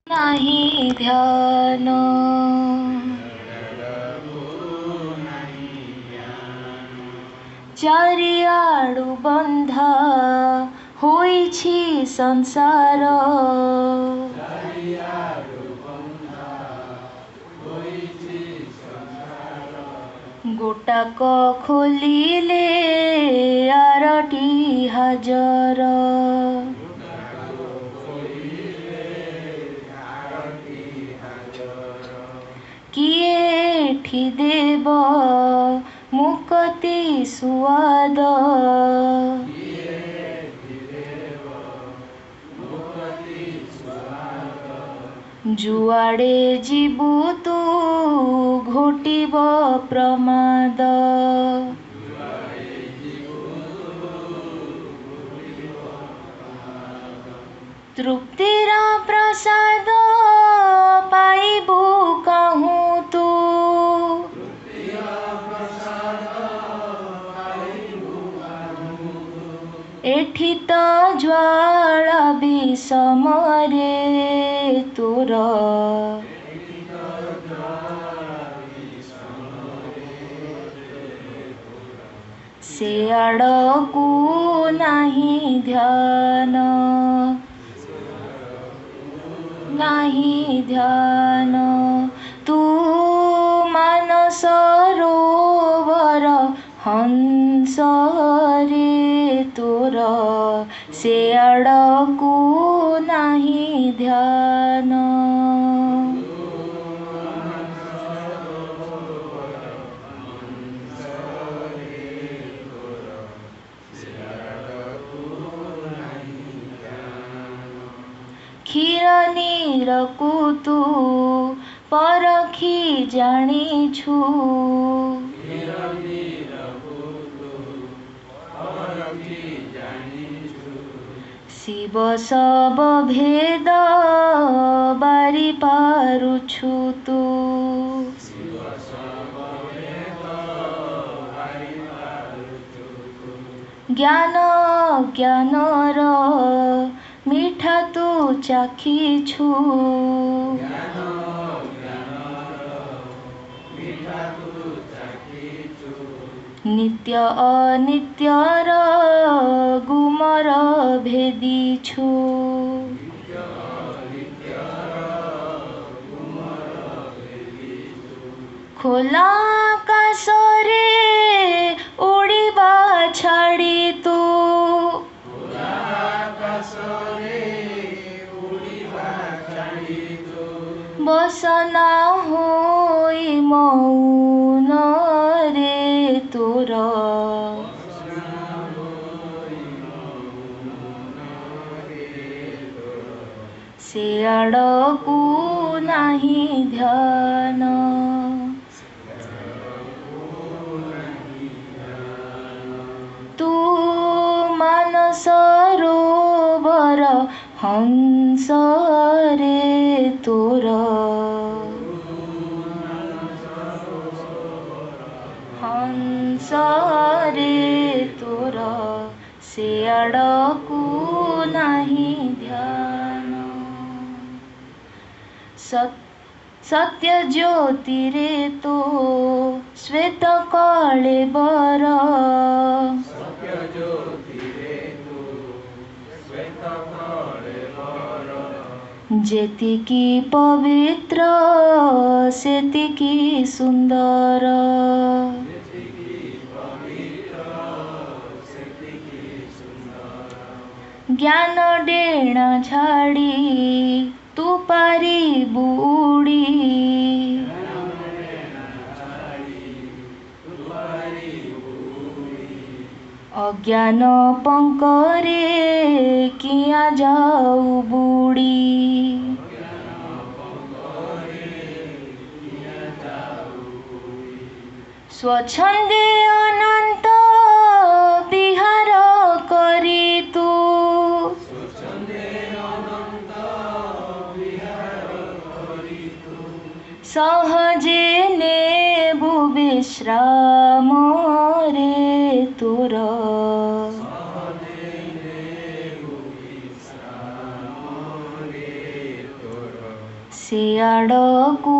नाही ध्यान चारिआडु बंधा होइछि संसार गोटाक खोलिले आरटी हाजर किए एठी देव मुक्ति सुआद जुआड़े जीवु तू घोटिब प्रमाद तृप्तिर प्रसाद पाइबु कहूँ तू एठी तो ज्वाला विषमरे तोर से आड़कू नाही ध्यान नाही ध्यान तू मानस सरोवर हंस रे तोर से आड़कू नाही ध्यान क्षीर नीरकू तू परखी जानिछु शिव सब भेद बारी पारुछु तू ज्ञान ज्ञानर मिठा तू चाखिछु नित्य अनित्यर गुमर भेदिछु खोला आकाशरे उड़िबा छाड़ी तू बसना होई मौन रे तोर से आड़कू नाही ध्यान तू मानस सरोवर हंस रे तोर हंस रे तोर से आड़कू नाही ध्यान सत्य ज्योति रे तो श्वेत कलेबर जेतिकी पवित्र सेतिकी सुंदर ज्ञान डेणा झाड़ी तू पारी बुड़ी अज्ञान पंकरे किया जाऊ बुड़ी स्वच्छंदे अनंत विहार करी तू सहजे नेबु विश्राम रे तोर सियाड़कू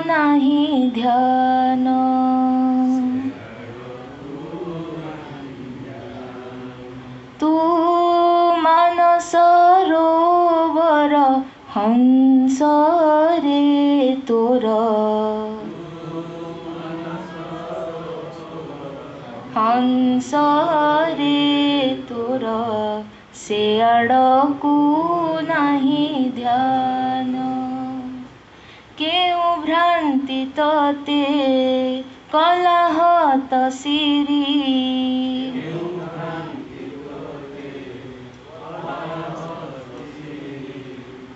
नहीं ध्यान तू मानस सरोवर हंस रे तोर हंस रे तोर सियाड़कू नहीं ध्यान केउ भ्रांति तते कलहत सिरी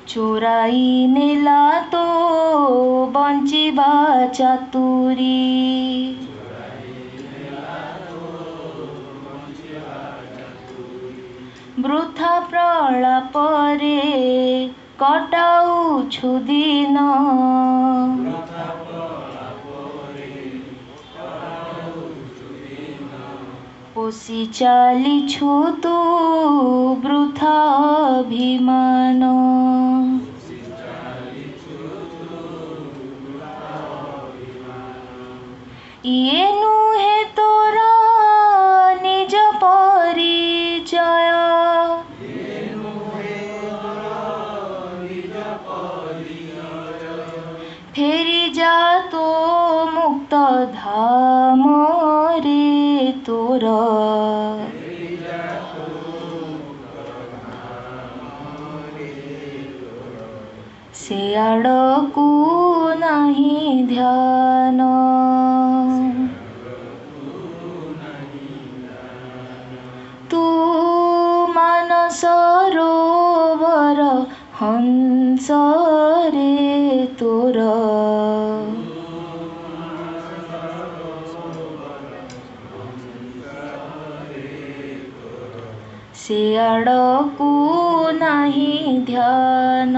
चोराई नेला तो बंचिबा चातुरी वृथा प्रलापरे कटाउछु दिन पोषि चालिछु तू वृथा अभिमान ये नुहे तोरा निज परिचय फेरी जा तो मुक्त धाम रे तोर सियाड़कू नहीं ध्यान तू मानस सरोवर हंस रे तोर सियाड़कू नहीं ध्यान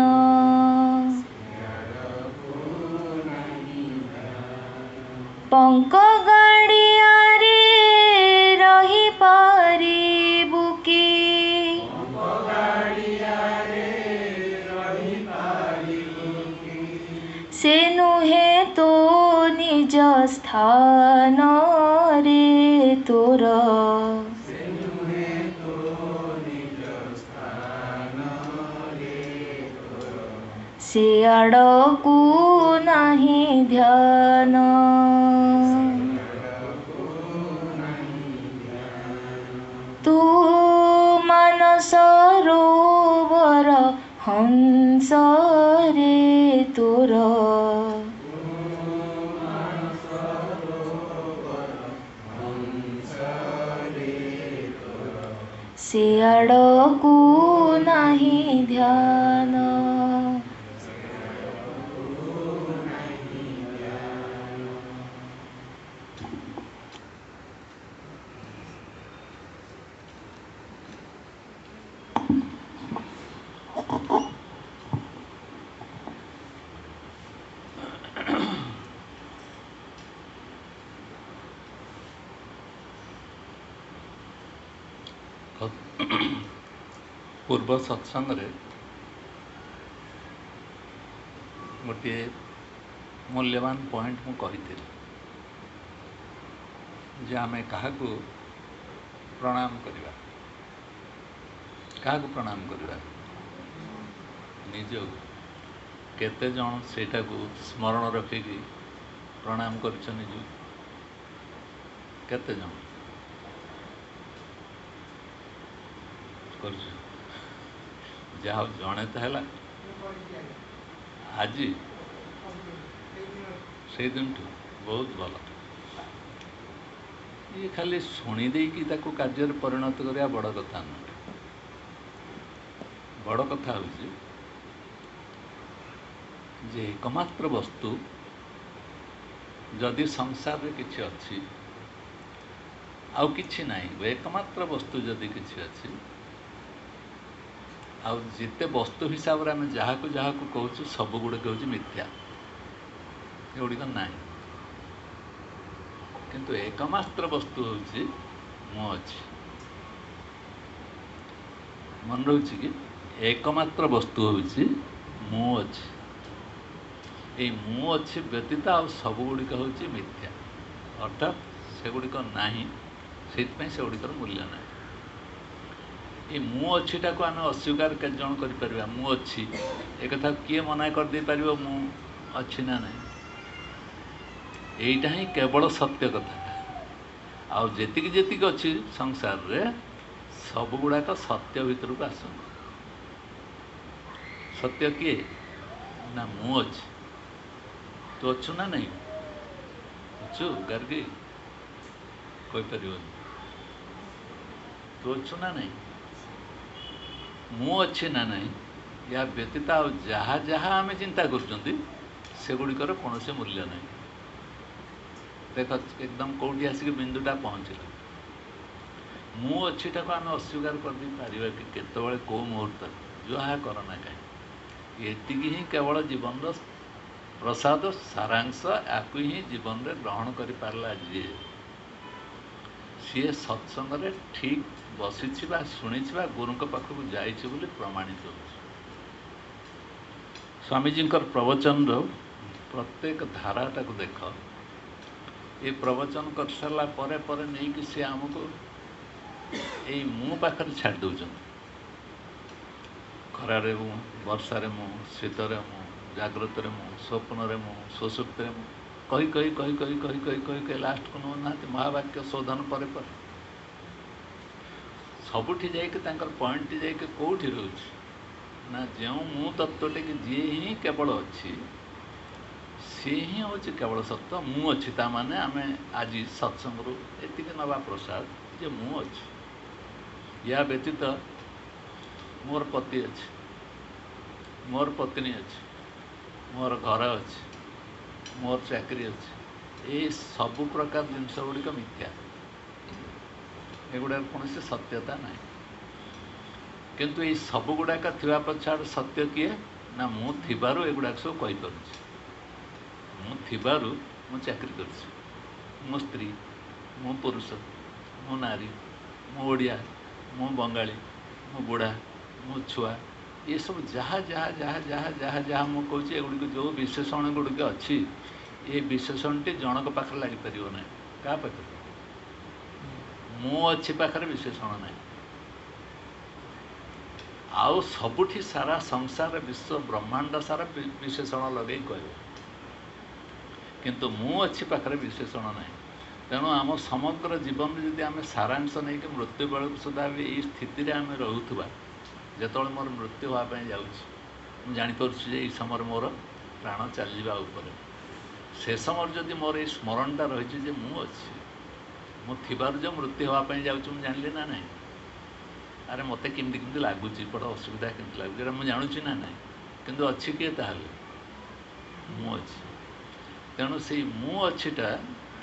पंक गाड़िया रे रही पारिबु की से नुहे तो निज स्थान रे तोर सियाड़कू नहीं ध्यान तू मानस सरोवर हंस रे तोर सियाड़कू नहीं ध्यान पूर्व सत्संग रे गोटे मूल्यवान पॉइंट मु कही जे आमे काहाकू प्रणाम करिबा काहाकू प्रणाम करिबा निज केते जन सेटा को स्मरण रखिकी प्रणाम करछ निज केते जन करछ जहाँ जड़े तो है आज से दिन बहुत भल ये खाली शुणी देकी कार्य परिणत करवा बड़ कथा नुह बड़ कथा हूँ जे एकमात्र वस्तु जदि संसार रे किछि अछि आउ किछि नाही एकमात्र वस्तु जदि किछि अछि आउ जिते वस्तु हिसाब से आम जहाँ को कहूँ सब गुड़े हूँ मिथ्या एगुड़िक ना किंतु एकमात्र वस्तु हूँ मु अच्छी मन रोच कि एकमात्र वस्तु हूँ मु अच्छी এই ମୁଁ ଅଛି ବ୍ୟତୀତ ଆଉ ସବୁଗୁଡ଼ିକ ହେଉଛି ମିଥ୍ୟା, ଅର୍ଥାତ୍ ସେଗୁଡ଼ିକ ନାହିଁ, ସେଇଥିପାଇଁ ସେଗୁଡ଼ିକର ମୂଲ୍ୟ ନାହିଁ। এই ମୁଁ ଅଛିଟାକୁ ଆମେ ଅସ୍ୱୀକାର କେତେ ଜଣ କରିପାରିବା? ମୁଁ ଅଛି ଏ କଥା କିଏ ମନା କରିଦେଇପାରିବ ମୁଁ ଅଛି ନା ନାହିଁ? ଏଇଟା ହିଁ କେବଳ ସତ୍ୟ କଥା। ଆଉ ଯେତିକି ଯେତିକି ଅଛି ସଂସାରରେ ସବୁଗୁଡ଼ାକ ସତ୍ୟ ଭିତରକୁ ଆସନ୍ତି। ସତ୍ୟ କିଏ? ନା ମୁଁ ଅଛି। ତୁ ଅଛୁ ନା ନାହିଁ? ଅଛୁ ଗାର୍ଗୀ? କହିପାରିବନି। ତୁ ଅଛୁ ନା ନାହିଁ? ମୁଁ ଅଛି ନା ନାହିଁ? ୟା ବ୍ୟତୀତ ଆଉ ଯାହା ଯାହା ଆମେ ଚିନ୍ତା କରୁଛନ୍ତି ସେଗୁଡ଼ିକର କୌଣସି ମୂଲ୍ୟ ନାହିଁ। ଦେଖ ଏକଦମ କେଉଁଠି ଆସିକି ବିନ୍ଦୁଟା ପହଞ୍ଚିଲା। ମୁଁ ଅଛିଟାକୁ ଆମେ ଅସ୍ୱୀକାର କରିଦେଇପାରିବା କି କେତେବେଳେ କେଉଁ ମୁହୂର୍ତ୍ତରେ? ଯାହା କର ନା କାହିଁ ଏତିକି ହିଁ କେବଳ ଜୀବନର ପ୍ରସାଦ ସାରାଂଶ। ୟାକୁ ହିଁ ଜୀବନରେ ଗ୍ରହଣ କରିପାରିଲା ଯିଏ, ସିଏ ସତ୍ସଙ୍ଗରେ ଠିକ୍ ବସିଛି ବା ଶୁଣିଛି ବା ଗୁରୁଙ୍କ ପାଖକୁ ଯାଇଛି ବୋଲି ପ୍ରମାଣିତ ହେଉଛି। ସ୍ୱାମୀଜୀଙ୍କର ପ୍ରବଚନର ପ୍ରତ୍ୟେକ ଧାରାଟାକୁ ଦେଖ। ଏ ପ୍ରବଚନ କରିସାରିଲା ପରେ ପରେ ନେଇକି ସେ ଆମକୁ ଏଇ ମୁଁ ପାଖରେ ଛାଡ଼ି ଦେଉଛନ୍ତି। ଖରାରେ ମୁଁ, ବର୍ଷାରେ ମୁଁ, ଶୀତରେ ମୁଁ, ଜାଗ୍ରତରେ ମୁଁ, ସ୍ୱପ୍ନରେ ମୁଁ, ସୁଷୁପ୍ତିରେ ମୁଁ, କହି କହି କହି କହି କହି କହି କହି କହି ଲାଷ୍ଟକୁ ନେଉନାହାନ୍ତି ମହାବାକ୍ୟ ଶୋଧନ ପରେ ପରେ। ସବୁଠି ଯାଇକି ତାଙ୍କର ପଏଣ୍ଟଟି ଯାଇକି କେଉଁଠି ରହୁଛି? ନା ଯେଉଁ ମୁଁ ତତ୍ତ୍ୱଟିକି ଯିଏ ହିଁ କେବଳ ଅଛି ସିଏ ହିଁ ହେଉଛି କେବଳ ସତ୍ୟ। ମୁଁ ଅଛି ତା ମାନେ ଆମେ ଆଜି ସତ୍ସଙ୍ଗରୁ ଏତିକି ନେବା ପ୍ରସାଦ ଯେ ମୁଁ ଅଛି। ୟା ବ୍ୟତୀତ ମୋର ପତି ଅଛି, ମୋର ପତ୍ନୀ ଅଛି, ମୋର ଘର ଅଛି, ମୋର ଚାକିରି ଅଛି, ଏଇ ସବୁ ପ୍ରକାର ଜିନିଷ ଗୁଡ଼ିକ ମିଥ୍ୟା। ଏଗୁଡ଼ାକ କୌଣସି ସତ୍ୟତା ନାହିଁ। କିନ୍ତୁ ଏଇ ସବୁଗୁଡ଼ାକ ଥିବା ପଛରେ ସତ୍ୟ କିଏ? ନା ମୁଁ ଥିବାରୁ ଏଗୁଡ଼ାକ ସବୁ କହିପାରୁଛି। ମୁଁ ଥିବାରୁ ମୁଁ ଚାକିରି କରିଛି, ମୁଁ ସ୍ତ୍ରୀ, ମୁଁ ପୁରୁଷ, ମୁଁ ନାରୀ, ମୁଁ ଓଡ଼ିଆ, ମୁଁ ବଙ୍ଗାଳୀ, ମୁଁ ବୁଢ଼ା, ମୁଁ ଛୁଆ, ଏସବୁ ଯାହା ଯାହା ଯାହା ଯାହା ଯାହା ଯାହା ମୁଁ କହୁଛି ଏଗୁଡ଼ିକ ଯେଉଁ ବିଶେଷଣ ଗୁଡ଼ିକ ଅଛି ଏ ବିଶେଷଣଟି ଜଣଙ୍କ ପାଖରେ ଲାଗିପାରିବ ନାହିଁ। କାହା ପାଖରେ? ମୁଁ ଅଛି ପାଖରେ ବିଶେଷଣ ନାହିଁ। ଆଉ ସବୁଠି ସାରା ସଂସାର ବିଶ୍ୱ ବ୍ରହ୍ମାଣ୍ଡ ସାରା ବିଶେଷଣ ଲଗେଇ କହିବ, କିନ୍ତୁ ମୁଁ ଅଛି ପାଖରେ ବିଶେଷଣ ନାହିଁ। ତେଣୁ ଆମ ସମଗ୍ର ଜୀବନରେ ଯଦି ଆମେ ସାରାଂଶ ନେଇକି ମୃତ୍ୟୁ ବେଳକୁ ସୁଦ୍ଧା ବି ଏଇ ସ୍ଥିତିରେ ଆମେ ରହୁଥିବା, ଯେତେବେଳେ ମୋର ମୃତ୍ୟୁ ହେବା ପାଇଁ ଯାଉଛି ମୁଁ ଜାଣିପାରୁଛି ଯେ ଏଇ ସମୟରେ ମୋର ପ୍ରାଣ ଚାଲିଯିବା ଉପରେ, ସେ ସମୟରେ ଯଦି ମୋର ଏଇ ସ୍ମରଣଟା ରହିଛି ଯେ ମୁଁ ଅଛି, ମୁଁ ଥିବାରୁ ଯେ ମୃତ୍ୟୁ ହେବା ପାଇଁ ଯାଉଛି ମୁଁ ଜାଣିଲି ନା ନାହିଁ? ଆରେ ମୋତେ କେମିତି ଲାଗୁଛି, ବଡ଼ ଅସୁବିଧା କେମିତି ଲାଗୁଛି ଏଇଟା ମୁଁ ଜାଣୁଛି ନା ନାହିଁ? କିନ୍ତୁ ଅଛି କିଏ ତାହେଲେ? ମୁଁ ଅଛି। ତେଣୁ ସେଇ ମୁଁ ଅଛିଟା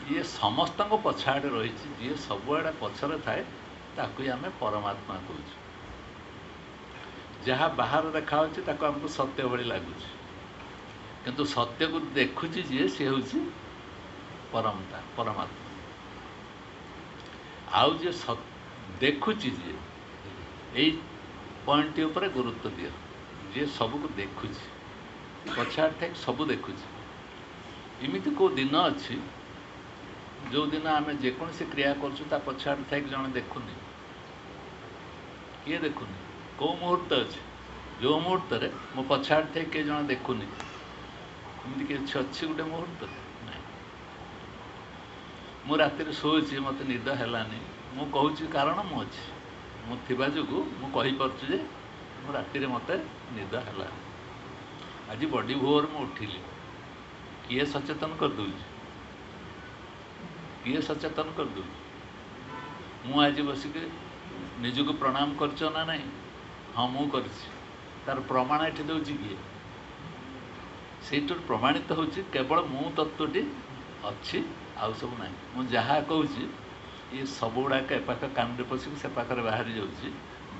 ଯିଏ ସମସ୍ତଙ୍କ ପଛଆଡ଼େ ରହିଛି, ଯିଏ ସବୁଆଡ଼େ ପଛରେ ଥାଏ, ତାକୁ ହିଁ ଆମେ ପରମାତ୍ମା କହୁଛୁ। ଯାହା ବାହାରେ ଦେଖାହେଉଛି ତାକୁ ଆମକୁ ସତ୍ୟ ଭଳି ଲାଗୁଛି, କିନ୍ତୁ ସତ୍ୟକୁ ଦେଖୁଛି ଯିଏ ସିଏ ହେଉଛି ପରମାତ୍ମା। ଆଉ ଯିଏ ଦେଖୁଛି ଯିଏ, ଏଇ ପଏଣ୍ଟଟି ଉପରେ ଗୁରୁତ୍ୱ ଦିଅ। ଯିଏ ସବୁକୁ ଦେଖୁଛି, ପଛଆଡ଼େ ଥାଇ ସବୁ ଦେଖୁଛି। ଏମିତି କେଉଁ ଦିନ ଅଛି ଯେଉଁ ଦିନ ଆମେ ଯେକୌଣସି କ୍ରିୟା କରୁଛୁ ତା ପଛଆଡ଼େ ଥାଇକି ଜଣେ ଦେଖୁନି? କିଏ ଦେଖୁନି? କେଉଁ ମୁହୂର୍ତ୍ତ ଅଛି ଯେଉଁ ମୁହୂର୍ତ୍ତରେ ମୋ ପଛଆଡ଼େ ଥାଇ କିଏ ଜଣେ ଦେଖୁନି? ଏମିତି କିଛି ଅଛି ଗୋଟେ ମୁହୂର୍ତ୍ତ? ନାହିଁ। ମୁଁ ରାତିରେ ଶୋଉଛି, ମୋତେ ନିଦ ହେଲାନି, ମୁଁ କହୁଛି କାରଣ ମୁଁ ଅଛି। ମୁଁ ଥିବା ଯୋଗୁଁ ମୁଁ କହିପାରୁଛି ଯେ ମୁଁ ରାତିରେ ମୋତେ ନିଦ ହେଲାନି। ଆଜି ବଡ଼ି ଭୋର ମୁଁ ଉଠିଲି, କିଏ ସଚେତନ କରିଦେଉଛି? କିଏ ସଚେତନ କରିଦେଉଛି? ମୁଁ ଆଜି ବସିକି ନିଜକୁ ପ୍ରଣାମ କରିଛ ନା ନାହିଁ? ହଁ ମୁଁ କରିଛି। ତାର ପ୍ରମାଣ ଏଠି ଦେଉଛି କିଏ? ସେଇଠାରୁ ପ୍ରମାଣିତ ହେଉଛି କେବଳ ମୁଁ ତତ୍ତ୍ୱଟି ଅଛି, ଆଉ ସବୁ ନାହିଁ। ମୁଁ ଯାହା କହୁଛି ଏ ସବୁଗୁଡ଼ାକ ଏପାଖ କାନରେ ପଶିକି ସେ ପାଖରେ ବାହାରି ଯାଉଛି,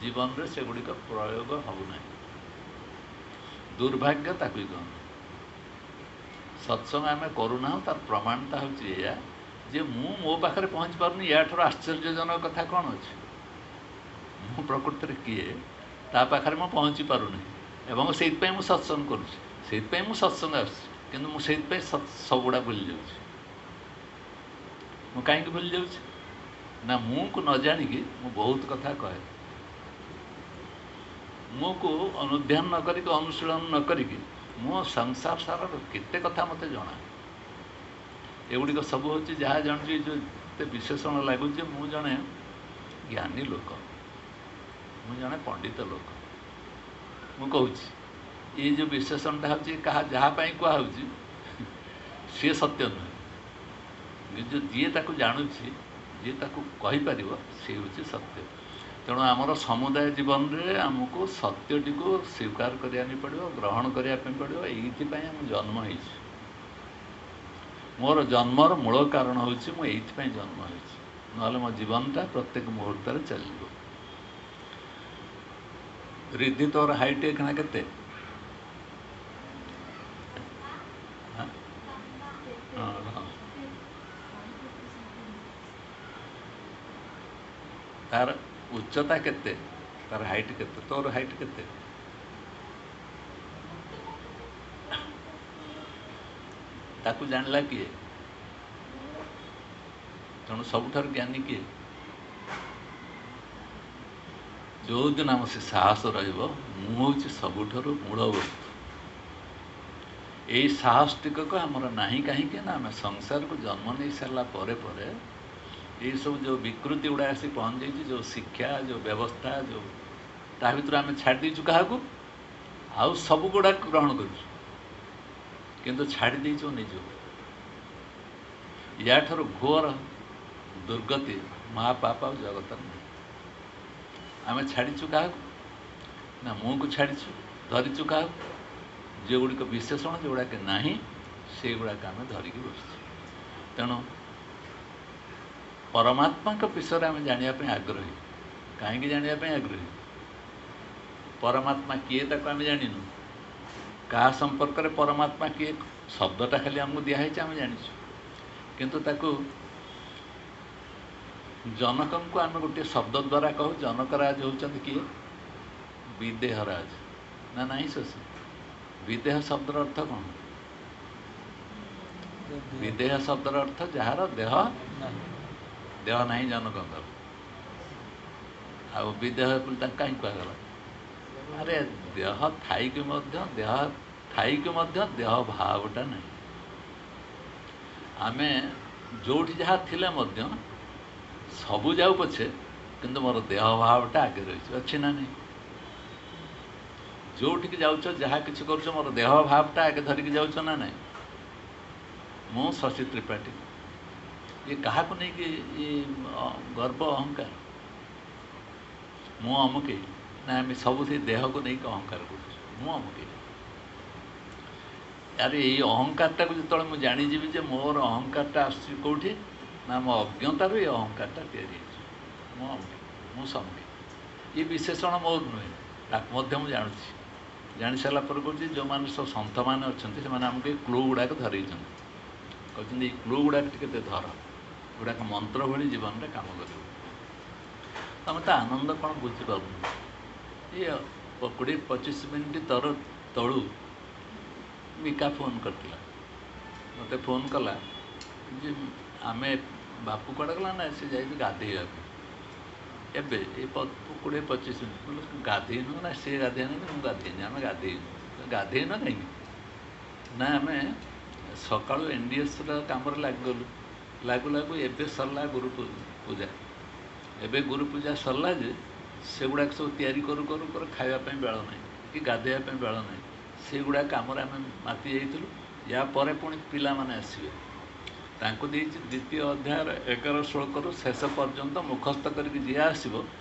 ଜୀବନରେ ସେଗୁଡ଼ିକ ପ୍ରୟୋଗ ହେଉନାହିଁ। ଦୁର୍ଭାଗ୍ୟ ତାକୁ ହିଁ କହନ୍ତି। ସତ୍ସଙ୍ଗ ଆମେ କରୁନାହୁଁ, ତାର ପ୍ରମାଣଟା ହେଉଛି ଏଇଆ ଯେ ମୁଁ ମୋ ପାଖରେ ପହଞ୍ଚି ପାରୁନି। ୟାଠାରୁ ଆଶ୍ଚର୍ଯ୍ୟଜନକ କଥା କ'ଣ ଅଛି? ମୁଁ ପ୍ରକୃତରେ କିଏ ତା ପାଖରେ ମୁଁ ପହଞ୍ଚି ପାରୁନି, ଏବଂ ସେଇଥିପାଇଁ ମୁଁ ସତ୍ସଙ୍ଗ କରୁଛି, ସେଇଥିପାଇଁ ମୁଁ ସତ୍ସଙ୍ଗ ଆସୁଛି। କିନ୍ତୁ ମୁଁ ସେଇଥିପାଇଁ ସବୁଗୁଡ଼ା ଭୁଲି ଯାଉଛି। ମୁଁ କାହିଁକି ଭୁଲି ଯାଉଛି ନା ମୁଁକୁ ନ ଜାଣିକି ମୁଁ ବହୁତ କଥା କହେ। ମୁଁକୁ ଅନୁଧ୍ୟାନ ନ କରିକି ଅନୁଶୀଳନ ନ କରିକି ମୋ ସଂସାର ସାରର କେତେ କଥା ମୋତେ ଜଣା। ଏଗୁଡ଼ିକ ସବୁ ହେଉଛି ଯାହା ଜାଣୁଛି ଯେଉଁ ଏତେ ବିଶେଷଣ ଲାଗୁଛି ମୁଁ ଜଣେ ଜ୍ଞାନୀ ଲୋକ, ମୁଁ ଜଣେ ପଣ୍ଡିତ ଲୋକ। ମୁଁ କହୁଛି ଏଇ ଯେଉଁ ବିଶେଷଣଟା ହେଉଛି କାହା ଯାହା ପାଇଁ କୁହାହେଉଛି ସିଏ ସତ୍ୟ ନୁହେଁ, କିନ୍ତୁ ଯିଏ ତାକୁ ଜାଣୁଛି, ଯିଏ ତାକୁ କହିପାରିବ ସେ ହେଉଛି ସତ୍ୟ। ତେଣୁ ଆମର ସମୁଦାୟ ଜୀବନରେ ଆମକୁ ସତ୍ୟଟିକୁ ସ୍ୱୀକାର କରିବା ପାଇଁ ପଡ଼ିବ, ଗ୍ରହଣ କରିବା ପାଇଁ ପଡ଼ିବ। ଏଇଥିପାଇଁ ଆମେ ଜନ୍ମ ହେଇଛୁ। ମୋର ଜନ୍ମର ମୂଳ କାରଣ ହେଉଛି ମୁଁ ଏଇଥିପାଇଁ ଜନ୍ମ ହେଇଛି, ନହେଲେ ମୋ ଜୀବନଟା ପ୍ରତ୍ୟେକ ମୁହୂର୍ତ୍ତରେ ଚାଲିଯିବ। ରିଦ୍ଧି ତୋର ହାଇଟ୍ ଏଇକ୍ଷିଣା କେତେ? ତାର ଉଚ୍ଚତା କେତେ? ତାର ହାଇଟ୍ କେତେ? ତୋର ହାଇଟ୍ କେତେ? ତାକୁ ଜାଣିଲା କିଏ? ତେଣୁ ସବୁଠାରୁ ଜ୍ଞାନୀ କିଏ? ଯେଉଁଦିନ ଆମ ସେ ସାହସ ରହିବ ମୁଁ ହେଉଛି ସବୁଠାରୁ ମୂଳ ବସ୍ତୁ। ଏଇ ସାହସ ଟିକକ ଆମର ନାହିଁ କାହିଁକି ନା ଆମେ ସଂସାରକୁ ଜନ୍ମ ନେଇ ସାରିଲା ପରେ ପରେ ଏଇସବୁ ଯେଉଁ ବିକୃତି ଗୁଡ଼ା ଆସି ପହଞ୍ଚିଯାଇଛି, ଯେଉଁ ଶିକ୍ଷା, ଯେଉଁ ବ୍ୟବସ୍ଥା, ଯେଉଁ ତା ଭିତରୁ ଆମେ ଛାଡ଼ି ଦେଇଛୁ କାହାକୁ? ଆଉ ସବୁ ଗୁଡ଼ାକ ଗ୍ରହଣ କରୁଛୁ, କିନ୍ତୁ ଛାଡ଼ି ଦେଇଛୁ ନିଜକୁ। ୟାଠାରୁ ଘୋର ଦୁର୍ଗତି ମହାପାପ ଆଉ ଜଗତର ନାହିଁ। ଆମେ ଛାଡ଼ିଛୁ କାହାକୁ? ନା ମୁଁକୁ ଛାଡ଼ିଛୁ, ଧରିଛୁ କାହାକୁ? ଯେଉଁଗୁଡ଼ିକ ବିଶେଷଣ ଯେଉଁଗୁଡ଼ାକ ନାହିଁ ସେଇଗୁଡ଼ାକ ଆମେ ଧରିକି ବସିଛୁ। ତେଣୁ ପରମାତ୍ମାଙ୍କ ବିଷୟରେ ଆମେ ଜାଣିବା ପାଇଁ ଆଗ୍ରହୀ। କାହିଁକି ଜାଣିବା ପାଇଁ ଆଗ୍ରହୀ? ପରମାତ୍ମା କିଏ ତାକୁ ଆମେ ଜାଣିନୁ। କାହା ସମ୍ପର୍କରେ ପରମାତ୍ମା କିଏ ଶବ୍ଦଟା ଖାଲି ଆମକୁ ଦିଆହେଇଛି, ଆମେ ଜାଣିଛୁ, କିନ୍ତୁ ତାକୁ ଜନକଙ୍କୁ ଆମେ ଗୋଟିଏ ଶବ୍ଦ ଦ୍ୱାରା କହୁ। ଜନକରାଜ ହେଉଛନ୍ତି କିଏ? ବିଦେହରାଜ ନା ନାହିଁ ଶଶୀ? ବିଦେହ ଶବ୍ଦର ଅର୍ଥ କ'ଣ? ବିଦେହ ଶବ୍ଦର ଅର୍ଥ ଯାହାର ଦେହ ନାହିଁ ଜନକଙ୍କର। ଆଉ ବିଦେହ ତାଙ୍କୁ କାହିଁକି କୁହାଗଲା? ଆରେ ଦେହ ଥାଇକି ମଧ୍ୟ ଦେହ ଭାବଟା ନାହିଁ। ଆମେ ଯେଉଁଠି ଯାହା ଥିଲେ ମଧ୍ୟ ସବୁ ଯାଉ ପଛେ, କିନ୍ତୁ ମୋର ଦେହ ଭାବଟା ଆଗେ ରହିଛି, ଅଛି ନା ନାହିଁ? ଯେଉଁଠିକି ଯାଉଛ, ଯାହା କିଛି କରୁଛ, ମୋର ଦେହ ଭାବଟା ଆଗେ ଧରିକି ଯାଉଛ ନା ନାହିଁ? ମୁଁ ଶଶୀ ତ୍ରିପାଠୀ। ଇଏ କାହାକୁ ନେଇକି ଗର୍ବ ଅହଙ୍କାର? ମୁଁ ଅମୁକେ ନା ଆମେ ସବୁ ସେଇ ଦେହକୁ ନେଇକି ଅହଙ୍କାର କରୁଛୁ। ମୁଁ ଅମୁକେ। ଆରେ ଏଇ ଅହଙ୍କାରଟାକୁ ଯେତେବେଳେ ମୁଁ ଜାଣିଯିବି ଯେ ମୋର ଅହଙ୍କାରଟା ଆସୁଛି କେଉଁଠି ନା ମୋ ଅଜ୍ଞତାରୁ ଏ ଅହଙ୍କାରଟା ତିଆରି ହେଇଛି। ମୁଁ ଅମୁକେ, ମୁଁ ସମୁକେ। ଏ ବିଶେଷଣ ମୋର ନୁହେଁ, ତାକୁ ମଧ୍ୟ ମୁଁ ଜାଣୁଛି। ଜାଣିସାରିଲା ପରେ କହୁଛି ଯେଉଁମାନେ ସବୁ ସନ୍ଥମାନେ ଅଛନ୍ତି ସେମାନେ ଆମକୁ ଏଇ କ୍ଲୁ ଗୁଡ଼ାକ ଧରେଇଛନ୍ତି। କହୁଛନ୍ତି ଏଇ କ୍ଲୁ ଗୁଡ଼ାକ ଟିକେ ଧର, ଗୁଡ଼ାକ ମନ୍ତ୍ର ଭଳି ଜୀବନରେ କାମ କରିବ। ତମେ ତା ଆନନ୍ଦ କ'ଣ ବୁଝିପାରୁନ? ଇଏ 20-25 ମିନିଟ୍ ତଳୁ ମିକା ଫୋନ୍ କରିଥିଲା। ମୋତେ ଫୋନ୍ କଲା ଯେ ଆମେ ବାପୁ କୁଆଡ଼େ ଗଲା ନା ସେ ଯାଇଛି ଗାଧେଇବାକୁ। ଏବେ ଏଇ 20-25 ମିନିଟ୍ ବୋଲେ ଗାଧେଇନୁ ନା? ସେ ଗାଧେଇନି, ମୁଁ ଗାଧେଇନି, ଆମେ ଗାଧେଇନୁ। ଗାଧେଇନ କାହିଁକି? ନା ଆମେ ସକାଳୁ NDSର କାମରେ ଲାଗୁ ଏବେ ସରିଲା ଗୁରୁ ପୂଜା। ଏବେ ଗୁରୁ ପୂଜା ସରିଲା ଯେ ସେଗୁଡ଼ାକ ସବୁ ତିଆରି କରୁ ଖାଇବା ପାଇଁ ବେଳ ନାହିଁ କି ଗାଧେଇବା ପାଇଁ ବେଳ ନାହିଁ। ସେଗୁଡ଼ାକ କାମରେ ଆମେ ମାତି ଯାଇଥିଲୁ। ୟା ପରେ ପୁଣି ପିଲାମାନେ ଆସିବେ, ତାଙ୍କୁ ଦେଇଛି ଦ୍ୱିତୀୟ ଅଧ୍ୟାୟର 11 ଶ୍ଲୋକରୁ ଶେଷ ପର୍ଯ୍ୟନ୍ତ ମୁଖସ୍ଥ କରିକି ଯିଏ ଆସିବ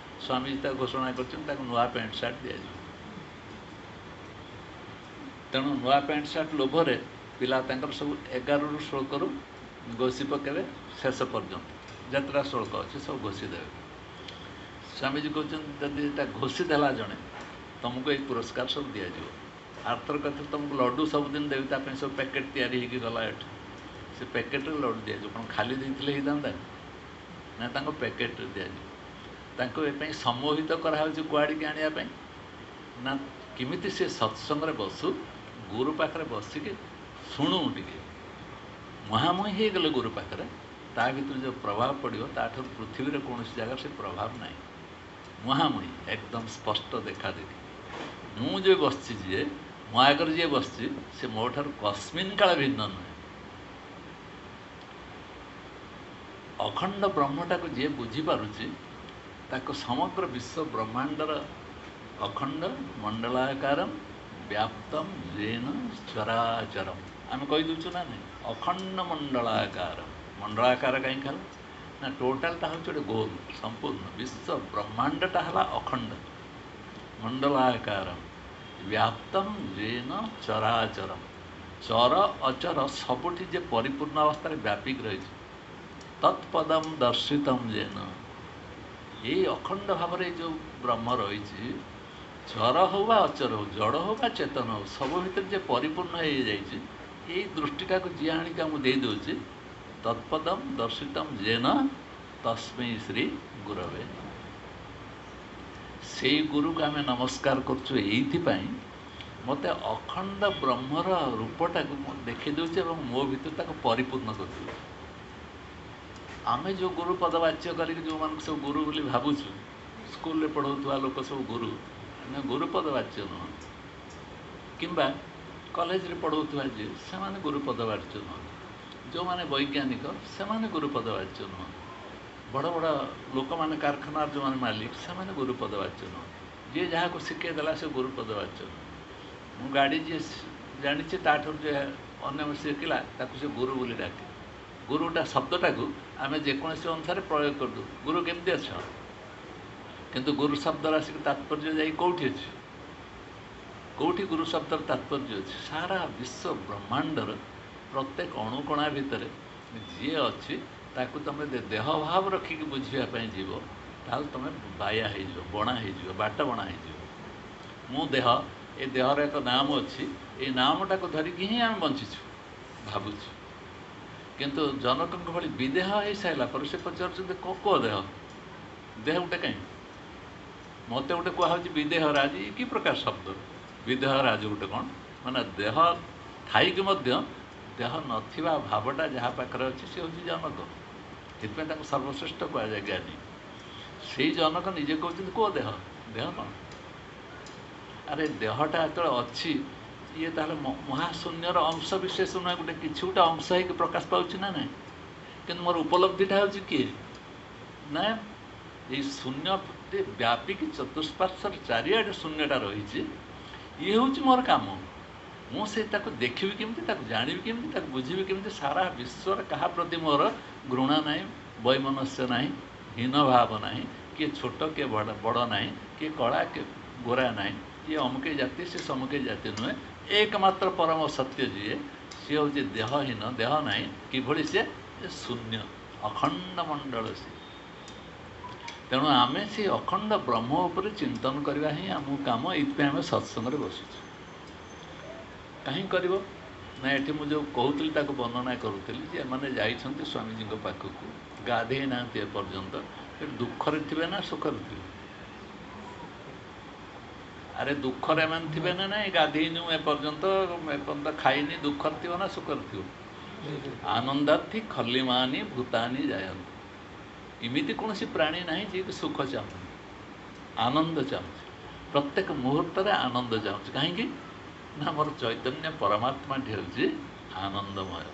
ସ୍ୱାମୀଜୀ ତାକୁ ଘୋଷଣା କରିଛନ୍ତି ତାକୁ ନୂଆ ପ୍ୟାଣ୍ଟ ସାର୍ଟ ଦିଆଯିବ। ତେଣୁ ନୂଆ ପ୍ୟାଣ୍ଟ ସାର୍ଟ ଲୋଭରେ ପିଲା ତାଙ୍କର ସବୁ 11ରୁ ଶ୍ଲୋକରୁ ଘୋଷି ପକାଇବେ ଶେଷ ପର୍ଯ୍ୟନ୍ତ। ଯେତେଟା ଶ୍ଲୋକ ଅଛି ସବୁ ଘୋଷି ଦେବେ। ସ୍ୱାମୀଜୀ କହୁଛନ୍ତି ଯଦି ଏଇଟା ଘୋଷି ଦେଲା ଜଣେ ତୁମକୁ ଏଇ ପୁରସ୍କାର ସବୁ ଦିଆଯିବ। ଆର୍ଥର କଥା ତୁମକୁ ଲଡ଼ୁ ସବୁଦିନ ଦେବି, ତା ପାଇଁ ସବୁ ପ୍ୟାକେଟ୍ ତିଆରି ହେଇକି ଗଲା ଏଠୁ। ସେ ପ୍ୟାକେଟ୍ରେ ଲଡ଼ୁ ଦିଆଯିବ। କ'ଣ ଖାଲି ଦେଇଥିଲେ ହେଇଥାନ୍ତା ନା? ତାଙ୍କ ପ୍ୟାକେଟ୍ରେ ଦିଆଯିବ। ତାଙ୍କୁ ଏ ପାଇଁ ସମ୍ମୋହିତ କରାହେଉଛି କୁଆଡ଼ିକି ଆଣିବା ପାଇଁ ନା କେମିତି ସେ ସତ୍ସଙ୍ଗରେ ବସୁ, ଗୁରୁ ପାଖରେ ବସିକି ଶୁଣୁ ଟିକେ ମୁହାଁମୁହିଁ ହେଇଗଲେ ଗୁରୁ ପାଖରେ ତା ଭିତରୁ ଯେଉଁ ପ୍ରଭାବ ପଡ଼ିବ ତାଠାରୁ ପୃଥିବୀରେ କୌଣସି ଜାଗାରେ ସେ ପ୍ରଭାବ ନାହିଁ। ମୁହାଁମୁହିଁ ଏକଦମ ସ୍ପଷ୍ଟ ଦେଖାଦେଖି। ମୁଁ ଯିଏ ବସିଛି ଯିଏ ମୋ ଆଗରେ ଯିଏ ବସିଛି ସେ ମୋ ଠାରୁ କସ୍ମିନ୍ କାଳ ଭିନ୍ନ ନୁହେଁ। ଅଖଣ୍ଡ ବ୍ରହ୍ମଟାକୁ ଯିଏ ବୁଝିପାରୁଛି ତାକୁ ସମଗ୍ର ବିଶ୍ୱ ବ୍ରହ୍ମାଣ୍ଡର ଅଖଣ୍ଡ ମଣ୍ଡଳାକାରମ୍ ବ୍ୟାପ୍ତମ୍ ଯେନ ଚରାଚରମ୍ ଆମେ କହିଦେଉଛୁ ନା ନାହିଁ। ଅଖଣ୍ଡ ମଣ୍ଡଳାକାର। ମଣ୍ଡଳାକାର କାହିଁକି ହେଲା ନା ଟୋଟାଲଟା ହେଉଛି ଗୋଟେ ଗୋଲ ସମ୍ପୂର୍ଣ୍ଣ ବିଶ୍ୱ ବ୍ରହ୍ମାଣ୍ଡଟା ହେଲା ଅଖଣ୍ଡ ମଣ୍ଡଳାକାର ବ୍ୟାପ୍ତମ୍ ଯେନ ଚରାଚରମ୍। ଚର ଅଚର ସବୁଠି ଯେ ପରିପୂର୍ଣ୍ଣ ଅବସ୍ଥାରେ ବ୍ୟାପିକି ରହିଛି। ତତ୍ପଦମ୍ ଦର୍ଶିତମ୍ ଯେନ ଏଇ ଅଖଣ୍ଡ ଭାବରେ ଯେଉଁ ବ୍ରହ୍ମ ରହିଛି ଚର ହେଉ ବା ଅଚର ହେଉ ଜଡ଼ ହେଉ ବା ଚେତନ ହେଉ ସବୁ ଭିତରେ ଯେ ପରିପୂର୍ଣ୍ଣ ହେଇଯାଇଛି ଏଇ ଦୃଷ୍ଟିଟାକୁ ଯିଏ ଆଣିକି ଆମକୁ ଦେଇଦେଉଛି ତତ୍ପଦମ୍ ଦର୍ଶିତମ୍ ଯେନ ତସ୍ମୈ ଶ୍ରୀ ଗୁରବେ। ସେଇ ଗୁରୁକୁ ଆମେ ନମସ୍କାର କରୁଛୁ ଏଇଥିପାଇଁ ମୋତେ ଅଖଣ୍ଡ ବ୍ରହ୍ମର ରୂପଟାକୁ ମୁଁ ଦେଖି ଦେଉଛି ଏବଂ ମୋ ଭିତରେ ତାକୁ ପରିପୂର୍ଣ୍ଣ କରିଦେଉଛି। ଆମେ ଯେଉଁ ଗୁରୁ ପଦବାଚ୍ୟ କରିକି ଯେଉଁମାନଙ୍କୁ ସବୁ ଗୁରୁ ବୋଲି ଭାବୁଛୁ ସ୍କୁଲରେ ପଢ଼ଉଥିବା ଲୋକ ସବୁ ଗୁରୁ ଆମେ ଗୁରୁ ପଦବାଚ୍ୟ ନୁହଁ କିମ୍ବା କଲେଜରେ ପଢ଼ଉଥିବା ଯିଏ ସେମାନେ ଗୁରୁ ପଦବାଚ୍ୟ ନୁହଁ। ଯେଉଁମାନେ ବୈଜ୍ଞାନିକ ସେମାନେ ଗୁରୁ ପଦବାଚ୍ୟ ନୁହଁ। ବଡ଼ ବଡ଼ ଲୋକମାନେ କାରଖାନାର ଯେଉଁମାନେ ମାଲିକ ସେମାନେ ଗୁରୁ ପଦବାଚ୍ୟ ନୁହଁ। ଯିଏ ଯାହାକୁ ଶିଖେଇ ଦେଲା ସେ ଗୁରୁ ପଦବାଚ୍ୟ ନୁହଁ। ମୁଁ ଗାଡ଼ି ଯିଏ ଜାଣିଛି ତାଠାରୁ ଯେ ଅନ୍ୟ ଶିଖିଲା ତାକୁ ସେ ଗୁରୁ ବୋଲି ଡାକେ। ଗୁରୁଟା ଶବ୍ଦଟାକୁ ଆମେ ଯେକୌଣସି ଅନୁସାରେ ପ୍ରୟୋଗ କରିଦେଉ। ଗୁରୁ କେମିତି ଅଛ କିନ୍ତୁ ଗୁରୁ ଶବ୍ଦର ଆସିକି ତାତ୍ପର୍ଯ୍ୟ ଯାଇ କେଉଁଠି ଅଛି? କେଉଁଠି ଗୁରୁ ଶବ୍ଦର ତାତ୍ପର୍ଯ୍ୟ ଅଛି? ସାରା ବିଶ୍ୱ ବ୍ରହ୍ମାଣ୍ଡର ପ୍ରତ୍ୟେକ ଅଣୁକଣା ଭିତରେ ଯିଏ ଅଛି ତାକୁ ତୁମେ ଦେହ ଭାବ ରଖିକି ବୁଝିବା ପାଇଁ ଯିବ ତାହେଲେ ତୁମେ ବାୟା ହେଇଯିବ, ବଣା ହେଇଯିବ, ବାଟ ବଣା ହେଇଯିବ। ମୁଁ ଦେହ, ଏ ଦେହର ଏକ ନାମ ଅଛି, ଏଇ ନାମଟାକୁ ଧରିକି ହିଁ ଆମେ ବଞ୍ଚିଛୁ ଭାବୁଛୁ। କିନ୍ତୁ ଜନକଙ୍କ ଭଳି ବିଦେହ ହେଇସାରିଲା ପରେ ସେ ପଚାରୁଛନ୍ତି କେଉଁ ଦେହ? ଦେହ ଗୋଟେ କାହିଁ? ମୋତେ ଗୋଟେ କୁହାହେଉଛି ବିଦେହରାଜ। କି ପ୍ରକାର ଶବ୍ଦ? ବିଦେହରାଜ ଗୋଟେ କ'ଣ? ମାନେ ଦେହ ଥାଇକି ମଧ୍ୟ ଦେହ ନଥିବା ଭାବଟା ଯାହା ପାଖରେ ଅଛି ସେ ହେଉଛି ଜନକ। ସେଥିପାଇଁ ତାଙ୍କୁ ସର୍ବଶ୍ରେଷ୍ଠ କୁହାଯାଏ ଜ୍ଞାନୀ। ସେଇ ଜନକ ନିଜେ କହୁଛନ୍ତି କେଉଁ ଦେହ? ଦେହ କ'ଣ? ଆରେ ଦେହଟା ଯେତେବେଳେ ଅଛି ଇଏ ତାହେଲେ ମହାଶୂନ୍ୟର ଅଂଶ ବିଶେଷ ନୁହେଁ, ଗୋଟେ କିଛି ଗୋଟେ ଅଂଶ ହେଇକି ପ୍ରକାଶ ପାଉଛି ନା ନାହିଁ। କିନ୍ତୁ ମୋର ଉପଲବ୍ଧିଟା ହେଉଛି କିଏ? ନା ଏଇ ଶୂନ୍ୟ ବ୍ୟାପିକି ଚତୁଃପାର୍ଶ୍ୱରେ ଚାରିଆଡ଼େ ଶୂନ୍ୟଟା ରହିଛି। ଇଏ ହେଉଛି ମୋର କାମ। ମୁଁ ସେ ତାକୁ ଦେଖିବି କେମିତି, ତାକୁ ଜାଣିବି କେମିତି, ତାକୁ ବୁଝିବି କେମିତି? ସାରା ବିଶ୍ୱରେ କାହା ପ୍ରତି ମୋର ଘୃଣା ନାହିଁ, ବୈମନସ୍ୟ ନାହିଁ, ହୀନ ଭାବ ନାହିଁ, କିଏ ଛୋଟ କିଏ ବଡ଼ ନାହିଁ, କିଏ କଳା କିଏ ଗୋରା ନାହିଁ, ଇଏ ଅମୁକେ ଜାତି ସେ ସମୁକେ ଜାତି ନୁହେଁ। ଏକମାତ୍ର ପରମ ସତ୍ୟ ଯିଏ ସିଏ ହେଉଛି ଦେହହୀନ, ଦେହ ନାହିଁ, କିଭଳି ସିଏ ଶୂନ୍ୟ ଅଖଣ୍ଡ ମଣ୍ଡଳ ସିଏ। ତେଣୁ ଆମେ ସେ ଅଖଣ୍ଡ ବ୍ରହ୍ମ ଉପରେ ଚିନ୍ତନ କରିବା ହିଁ ଆମକୁ କାମ। ଏଇଥିପାଇଁ ଆମେ ସତ୍ସଙ୍ଗରେ ବସୁଛୁ। କାହିଁକି କରିବ ନା ଏଠି ମୁଁ ଯେଉଁ କହୁଥିଲି ତାକୁ ବର୍ଣ୍ଣନା କରୁଥିଲି ଯେ ଏମାନେ ଯାଇଛନ୍ତି ସ୍ୱାମୀଜୀଙ୍କ ପାଖକୁ, ଗାଧେଇ ନାହାନ୍ତି ଏପର୍ଯ୍ୟନ୍ତ। ଦୁଃଖରେ ଥିବେ ନା ସୁଖରେ ଥିବେ? ଆରେ ଦୁଃଖରେ ଏମାନେ ଥିବେ ନା ନାହିଁ? ଗାଧେଇନୁ ଏପର୍ଯ୍ୟନ୍ତ ଖାଇନି, ଦୁଃଖରେ ଥିବ ନା ସୁଖରେ ଥିବ? ଆନନ୍ଦାର୍ଥୀ ଖଲ୍ଲିମାନି ଭୂତାନି ଯାଆନ୍ତି। ଏମିତି କୌଣସି ପ୍ରାଣୀ ନାହିଁ ଯିଏକି ସୁଖ ଚାହୁଁନି, ଆନନ୍ଦ ଚାହୁଁଛି। ପ୍ରତ୍ୟେକ ମୁହୂର୍ତ୍ତରେ ଆନନ୍ଦ ଚାହୁଁଛି। କାହିଁକି ନା ମୋର ଚୈତନ୍ୟ ପରମାତ୍ମାଟି ହେଉଛି ଆନନ୍ଦମୟ।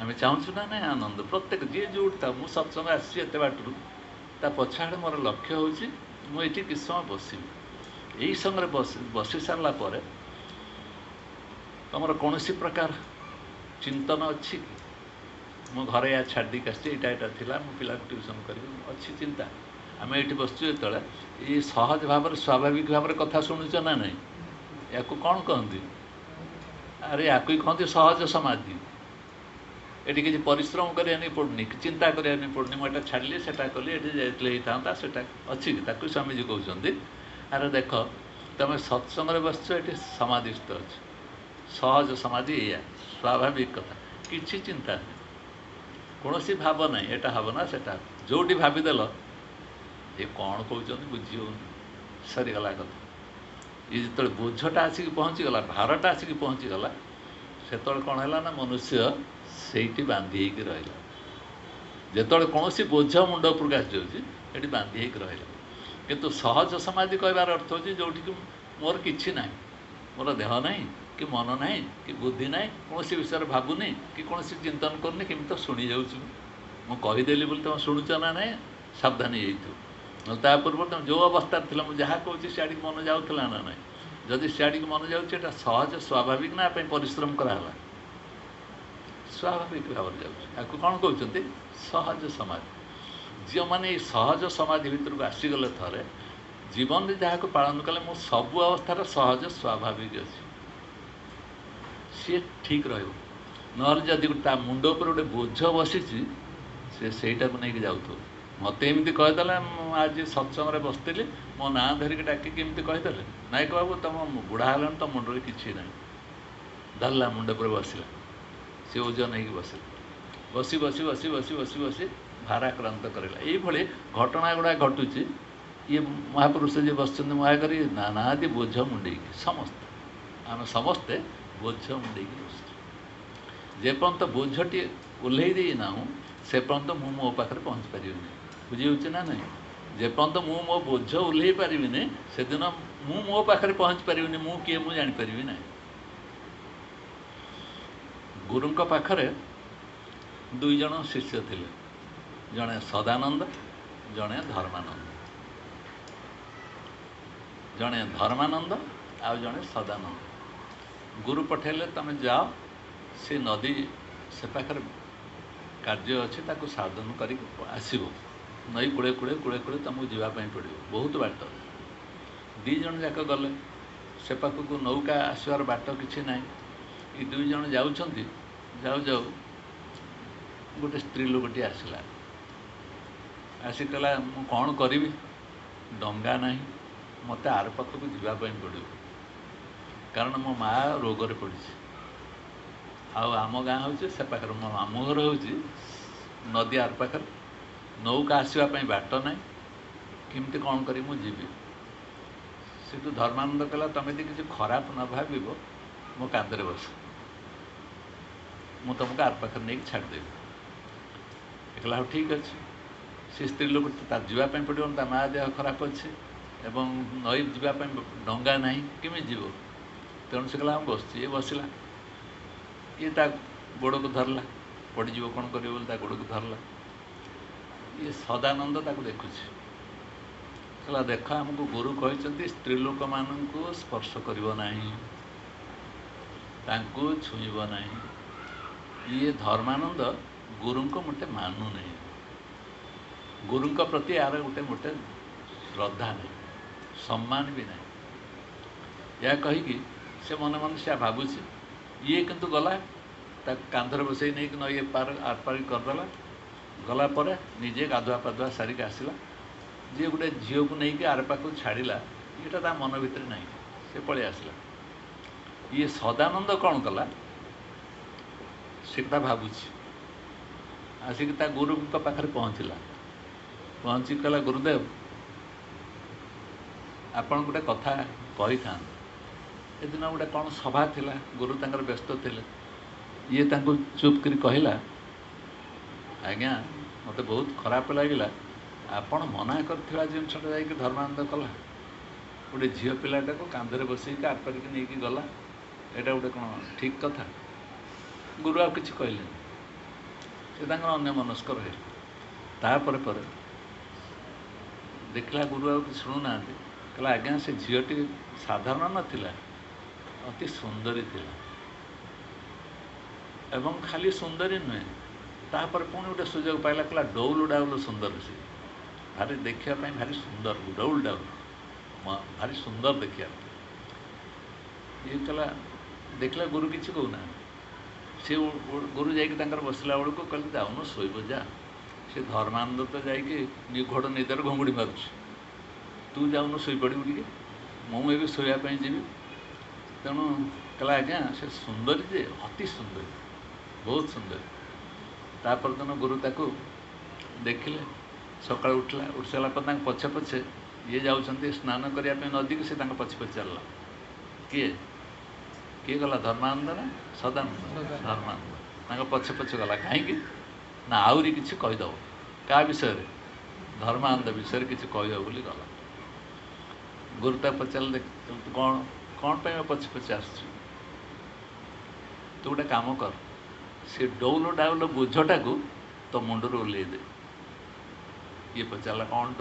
ଆମେ ଚାହୁଁଛୁ ନା ନାହିଁ ଆନନ୍ଦ? ପ୍ରତ୍ୟେକ ଯିଏ ଯେଉଁଠି ଥାଉ। ମୁଁ ସତ୍ସଙ୍ଗ ଆସିଛି ଏତେ ବାଟରୁ, ତା ପଛଆଡ଼େ ମୋର ଲକ୍ଷ୍ୟ ହେଉଛି ମୁଁ ଏଠି କିଛି ସମୟ ବସିବି। ଏଇ ସମୟରେ ବସି ସାରିଲା ପରେ ତୁମର କୌଣସି ପ୍ରକାର ଚିନ୍ତନ ଅଛି କି? ମୁଁ ଘରେ ଏହା ଛାଡ଼ି ଦେଇକି ଆସିଛି, ଏଇଟା ଥିଲା, ମୁଁ ପିଲାକୁ ଟ୍ୟୁସନ୍ କରିବି, ଅଛି ଚିନ୍ତା? ଆମେ ଏଇଠି ବସିଛୁ ଯେତେବେଳେ ଏଇ ସହଜ ଭାବରେ ସ୍ୱାଭାବିକ ଭାବରେ କଥା ଶୁଣୁଛ ନା ନାହିଁ? ୟାକୁ କ'ଣ କହନ୍ତି? ଆରେ ୟାକୁ କହନ୍ତି ସହଜ ସମାଧି। ଏଠି କିଛି ପରିଶ୍ରମ କରିବା ନେଇ ପଡ଼ୁନି, ଚିନ୍ତା କରିବା ନେଇ ପଡ଼ୁନି। ମୁଁ ଏଇଟା ଛାଡ଼ିଲି, ସେଟା କଲି, ଏଠି ଯାଇଥିଲେ ହେଇଥାନ୍ତା, ସେଟା ଅଛି କି? ତାକୁ ସ୍ୱାମୀଜୀ କହୁଛନ୍ତି ଆରେ ଦେଖ ତୁମେ ସତ୍ସଙ୍ଗରେ ବସିଛ, ଏଠି ସମାଧିସ୍ଥ ଅଛ। ସହଜ ସମାଧି ଏଇଆ, ସ୍ୱାଭାବିକ କଥା, କିଛି ଚିନ୍ତା ନାହିଁ, କୌଣସି ଭାବ ନାହିଁ ଏଟା ହେବ ନା ସେଟା। ଯେଉଁଠି ଭାବିଦେଲ ଏ କ'ଣ କହୁଛନ୍ତି ବୁଝି ହେଉନି, ସରିଗଲା କଥା। ଇଏ ଯେତେବେଳେ ବୋଝଟା ଆସିକି ପହଞ୍ଚିଗଲା, ଭାରଟା ଆସିକି ପହଞ୍ଚିଗଲା, ସେତେବେଳେ କ'ଣ ହେଲା ନା ମନୁଷ୍ୟ ସେଇଠି ବାନ୍ଧି ହେଇକି ରହିଲା। ଯେତେବେଳେ କୌଣସି ବୋଝ ମୁଣ୍ଡ ଉପରକୁ ଆସିଯାଉଛି ସେଠି ବାନ୍ଧି ହେଇକି ରହିଲା। କିନ୍ତୁ ସହଜ ସମାଧି କହିବାର ଅର୍ଥ ହେଉଛି ଯେଉଁଠିକି ମୋର କିଛି ନାହିଁ, ମୋର ଦେହ ନାହିଁ କି ମନ ନାହିଁ କି ବୁଦ୍ଧି ନାହିଁ, କୌଣସି ବିଷୟରେ ଭାବୁନି କି କୌଣସି ଚିନ୍ତନ କରୁନି, କେମିତି ତ ଶୁଣିଯାଉଛି। ମୁଁ କହିଦେଲି ବୋଲି ତୁମେ ଶୁଣୁଛ ନା ନାହିଁ, ସାବଧାନ ହେଇଯାଇଥିବ। ନହେଲେ ତା ପୂର୍ବରୁ ତୁମେ ଯେଉଁ ଅବସ୍ଥାରେ ଥିଲା, ମୁଁ ଯାହା କହୁଛି ସିଆଡ଼ିକି ମନ ଯାଉଥିଲା ନା ନାହିଁ। ଯଦି ସିଆଡ଼ିକି ମନ ଯାଉଛି ଏଇଟା ସହଜ ସ୍ୱାଭାବିକ ନା ପାଇଁ ପରିଶ୍ରମ କରାହେଲା? ସ୍ୱାଭାବିକ ଭାବରେ ଯାଉଛି। ଆକୁ କ'ଣ କହୁଛନ୍ତି? ସହଜ ସମାଧି। ଯେଉଁମାନେ ଏଇ ସହଜ ସମାଧି ଭିତରକୁ ଆସିଗଲେ ଥରେ, ଜୀବନରେ ଯାହାକୁ ପାଳନ କଲେ ମୁଁ ସବୁ ଅବସ୍ଥାରେ ସହଜ ସ୍ୱାଭାବିକ ଅଛି, ସିଏ ଠିକ୍ ରହିବ। ନହେଲେ ଯଦି ତା ମୁଣ୍ଡ ଉପରେ ଗୋଟେ ବୋଝ ବସିଛି, ସେ ସେଇଟାକୁ ନେଇକି ଯାଉଥିବ। ମୋତେ ଏମିତି କହିଦେଲେ, ମୁଁ ଆଜି ସତ୍ସଙ୍ଗରେ ବସିଥିଲି, ମୋ ନାଁ ଧରିକି ଡାକିକି ଏମିତି କହିଦେଲେ, ନାୟକ ବାବୁ ତୁମ ବୁଢ଼ା ହେଲାଣି, ତ ମୁଣ୍ଡରେ କିଛି ନାହିଁ, ଧରିଲା ମୁଣ୍ଡ ଉପରେ ବସିଲା, ସେ ଓଜନ ହେଇକି ବସିଲା, ବସି ବସି ବସି ବସି ବସି ବସି ଭାରାକ୍ରାନ୍ତ କରିଲା। ଏଇଭଳି ଘଟଣା ଗୁଡ଼ା ଘଟୁଛି। ଇଏ ମହାପୁରୁଷ ଯିଏ ବସିଛନ୍ତି ମହାକରି ନାନାଦି ବୋଝ ମୁଣ୍ଡେଇକି, ସମସ୍ତେ ଆମେ ସମସ୍ତେ ବୋଝ ମୁଣ୍ଡେଇକି ବସିଛୁ। ଯେପର୍ଯ୍ୟନ୍ତ ବୋଝଟିଏ ଓହ୍ଲେଇ ଦେଇନାହୁଁ ସେ ପର୍ଯ୍ୟନ୍ତ ମୁଁ ମୋ ପାଖରେ ପହଞ୍ଚି ପାରିବିନି। ବୁଝିହେଉଛି ନା ନାହିଁ? ଯେପର୍ଯ୍ୟନ୍ତ ମୁଁ ମୋ ବୋଝ ଓହ୍ଲେଇ ପାରିବିନି, ସେଦିନ ମୁଁ ମୋ ପାଖରେ ପହଞ୍ଚି ପାରିବିନି। ମୁଁ କିଏ ମୁଁ ଜାଣିପାରିବି ନାହିଁ। ଗୁରୁଙ୍କ ପାଖରେ ଦୁଇ ଜଣ ଶିଷ୍ୟ ଥିଲେ, ଜଣେ ସଦାନନ୍ଦ, ଜଣେ ଧର୍ମାନନ୍ଦ। ଜଣେ ଧର୍ମାନନ୍ଦ ଆଉ ଜଣେ ସଦାନନ୍ଦ। ଗୁରୁ ପଠାଇଲେ ତୁମେ ଯାଅ, ସେ ନଦୀ ସେ ପାଖରେ କାର୍ଯ୍ୟ ଅଛି, ତାକୁ ସାଧନ କରିକି ଆସିବ। ନଈ କୂଳେ କୂଳେ କୂଳେ କୂଳେ ତୁମକୁ ଯିବା ପାଇଁ ପଡ଼ିବ, ବହୁତ ବାଟ। ଦୁଇ ଜଣ ଯାକ ଗଲେ। ସେ ପାଖକୁ ନୌକା ଆସିବାର ବାଟ କିଛି ନାହିଁ। ଏ ଦୁଇ ଜଣ ଯାଉଛନ୍ତି, ଯାଉ ଯାଉ ଗୋଟେ ସ୍ତ୍ରୀ ଲୋକଟିଏ ଆସିଲା। ଆସି କହିଲା, ମୁଁ କ'ଣ କରିବି, ଡଙ୍ଗା ନାହିଁ, ମୋତେ ଆର ପାଖକୁ ଯିବା ପାଇଁ ପଡ଼ିବ, କାରଣ ମୋ ମା ରୋଗରେ ପଡ଼ିଛି। ଆଉ ଆମ ଗାଁ ହେଉଛି ସେ ପାଖରେ, ମୋ ମାମୁଁ ଘର ହେଉଛି ନଦୀ ଆର ପାଖରେ, ନୌକା ଆସିବା ପାଇଁ ବାଟ ନାହିଁ, କେମିତି କ'ଣ କରି ମୁଁ ଯିବି। ସେଠୁ ଧର୍ମାନନ୍ଦ କହିଲା, ତୁମେ ଯଦି କିଛି ଖରାପ ନ ଭାବିବ ମୋ କାନ୍ଧରେ ବସ, ମୁଁ ତୁମକୁ ଆର ପାଖରେ ନେଇକି ଛାଡ଼ିଦେବି। କହିଲା, ହଉ ଠିକ୍ ଅଛି। ସେ ସ୍ତ୍ରୀ ଲୋକ ତାର ଯିବା ପାଇଁ ପଡ଼ିବ, ତା ମା ଦେହ ଖରାପ ଅଛି ଏବଂ ନଈ ଯିବା ପାଇଁ ଡଙ୍ଗା ନାହିଁ, କେମିତି ଯିବ? ତେଣୁ ସେ କହିଲା, ମୁଁ ବସିଛି। ଇଏ ବସିଲା, ଇଏ ତା ଗୋଡ଼କୁ ଧରିଲା, ପଡ଼ିଯିବ କ'ଣ କରିବ ବୋଲି ତା ଗୋଡ଼କୁ ଧରିଲା। ଇଏ ସଦାନନ୍ଦ ତାକୁ ଦେଖୁଛି, କହିଲା, ଦେଖ ଆମକୁ ଗୁରୁ କହିଛନ୍ତି ସ୍ତ୍ରୀ ଲୋକମାନଙ୍କୁ ସ୍ପର୍ଶ କରିବ ନାହିଁ, ତାଙ୍କୁ ଛୁଇଁବ ନାହିଁ। ଇଏ ଧର୍ମାନନ୍ଦ ଗୁରୁଙ୍କୁ ମୋଟେ ମାନୁନାହିଁ, ଗୁରୁଙ୍କ ପ୍ରତି ଆର ମୋଟେ ଶ୍ରଦ୍ଧା ନାହିଁ, ସମ୍ମାନ ବି ନାହିଁ। ଏହା କହିକି ସେ ମନେ ମନେ ସେ ଭାବୁଛି। ଇଏ କିନ୍ତୁ ଗଲା, ତାକୁ କାନ୍ଧରେ ବସେଇ ନେଇକି ନଈ ଆରପାରି କରିଦେଲା। ଗଲା ପରେ ନିଜେ ଗାଧୁଆ ପାଧୁଆ ସାରିକି ଆସିଲା। ଯିଏ ଗୋଟେ ଝିଅକୁ ନେଇକି ଆର ପାଖକୁ ଛାଡ଼ିଲା, ଏଇଟା ତା ମନ ଭିତରେ ନାହିଁ, ସେ ପଳେଇ ଆସିଲା। ଇଏ ସଦାନନ୍ଦ କ'ଣ କଲା, ସେ କଥା ଭାବୁଛି। ଆସିକି ତା ଗୁରୁଙ୍କ ପାଖରେ ପହଞ୍ଚିଲା। ପହଞ୍ଚି କହିଲା, ଗୁରୁଦେବ, ଆପଣ ଗୋଟେ କଥା କହିଥାନ୍ତି। ଏଦିନ ଗୋଟେ କ'ଣ ସଭା ଥିଲା, ଗୁରୁ ତାଙ୍କର ବ୍ୟସ୍ତ ଥିଲେ। ଇଏ ତାଙ୍କୁ ଚୁପ୍ କରି କହିଲା, ଆଜ୍ଞା ମୋତେ ବହୁତ ଖରାପ ଲାଗିଲା, ଆପଣ ମନା କରିଥିବା ଜିନିଷଟା ଯାଇକି ଧର୍ମାନନ୍ଦ କଲା। ଗୋଟେ ଝିଅ ପିଲାଟାକୁ କାନ୍ଧରେ ବସେଇକି ଆରପାରିକି ନେଇକି ଗଲା, ଏଇଟା ଗୋଟେ କ'ଣ ଠିକ୍ କଥା? ଗୁରୁ ଆଉ କିଛି କହିଲେନି, ସେ ତାଙ୍କର ଅନ୍ୟମନସ୍କ ରହିଲେ। ତାପରେ ପରେ ଦେଖିଲା ଗୁରୁ ଆଉ କିଛି ଶୁଣୁନାହାନ୍ତି, କହିଲା, ଆଜ୍ଞା ସେ ଝିଅଟି ସାଧାରଣ ନଥିଲା, ଅତି ସୁନ୍ଦରୀ ଥିଲା। ଏବଂ ଖାଲି ସୁନ୍ଦରୀ ନୁହେଁ, ତାପରେ ପୁଣି ଗୋଟେ ସୁଯୋଗ ପାଇଲା, କହିଲା, ଡଉଲ ଡାଉଲ ସୁନ୍ଦର। ସେ ଭାରି ଦେଖିବା ପାଇଁ ଭାରି ସୁନ୍ଦର, ଡଉଲ ଡାଉଲ ଭାରି ସୁନ୍ଦର ଦେଖିବା ପାଇଁ। ଇଏ କହିଲା, ଦେଖିଲା ଗୁରୁ କିଛି କହୁନାହାନ୍ତି। ସେ ଗୁରୁ ଯାଇକି ତାଙ୍କର ବସିଲା ବେଳକୁ କହିଲେ, ଯାଉନ ଶୋଇବ ଯା। ସେ ଧର୍ମାନନ୍ଦ ତ ଯାଇକି ନିଘୋଡ଼ ନିଦରେ ଘୁଙ୍ଗୁଡ଼ି ମାରୁଛି, ତୁ ଯାଉନୁ ଶୋଇପଡ଼ିବୁ ଟିକେ, ମୁଁ ଏବେ ଶୋଇବା ପାଇଁ ଯିବି। ତେଣୁ କହିଲା, ଆଜ୍ଞା ସେ ସୁନ୍ଦରୀ ଯେ, ଅତି ସୁନ୍ଦରୀ, ବହୁତ ସୁନ୍ଦରୀ। ତାପରଦିନ ଗୁରୁ ତାକୁ ଦେଖିଲେ, ସକାଳୁ ଉଠି ସାରିଲା ପରେ ତାଙ୍କ ପଛେ ପଛେ ଇଏ ଯାଉଛନ୍ତି ସ୍ନାନ କରିବା ପାଇଁ ନଦୀକୁ, ସେ ତାଙ୍କ ପଛେ ପଛେ ଚାଲିଲା। କିଏ? किए गला धर्मानंद ना सदानंद धर्मानंद ताଙ୍କ पछे पछे गला कहीं ना आउरी किसी कहीदेव क्या विषय धर्मानंद विषय किसी कह बोली गला गुरुता पचार देख कौन कौन पे मैं पछे पछे आस तू गोटे काम कर से डौल डाउल बोझटा को तो मुंडर ओल्लई दे ये पचारा कौन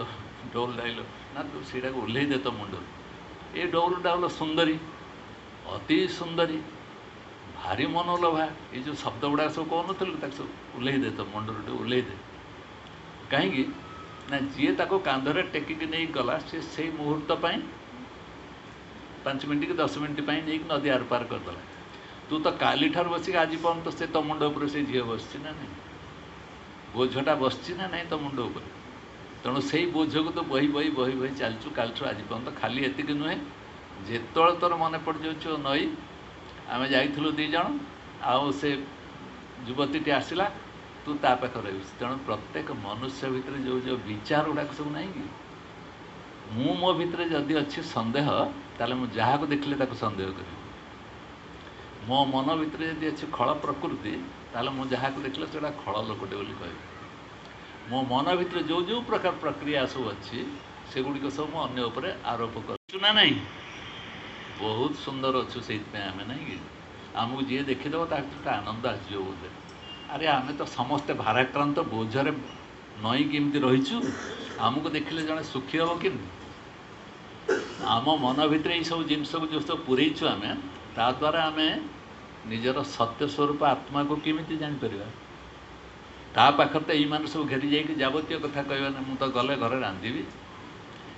डौल डाइल ना तू सीटा को ओल्लई दे तो मुंडर ये डौल डाउल सुंदरी अति सुंदरी भारी मनोलोभा ये जो शब्द गुड़ा सब कौन सब ओल्लई दे तो मुंडर ओल्लई दे कहीं ना जी ताको कांधरे टेकिक नहीं गला से मुहूर्त पर 5 मिनट कि 10 मिनट नहीं नदी आर पार करदेला तू तो काली ठार बसिक आज पर्यंत से तो मुंड उपर से झील बसची ना नहीं बोझटा बसची ना नहीं तो मुंड उपर तेणु से बोझ को तो बही बही बही बही चलचु कालठू आज पर्यंत खाली एतिक नुहे जेत तोर मन पड़ जाऊ नई आम जाइलु 2 जन आउ से युवती आसला तू ता पाख रही तेणु प्रत्येक मनुष्य भितर जो जो विचार गुड़ाक सब ना कि मु मो भितर जदि अच्छी संदेह ताले मु जहाँ को देखले ताको संदेह करी मो मन भितर जदि अच्छी खल प्रकृति ताले मु जहाँ को देखले से खल लोकटे बोली कह मो मन भितर जो जो प्रकार प्रक्रिया सब अच्छी सेगुड़िक सब मु अन्य उपर आरोप कर नहीं बहुत सुंदर अच्छु से आम ना कि आमको जी देखीदेव ताकि आनंद आसो बोधे अरे आम तो समस्ते भाराक्रांत बोझरे नई केमती रहीचु आमको देखिले जड़े सुखी हम कि आम मन भितर ये सब जिनस को जो सब पूरेचु आम ता द्वारा आम निजर सत्य स्वरूप आत्मा को केमी जापर ता पाखर तो ये सब घेरी जाकि जावतीय कथा कहना मुझे तो गले घर रांधि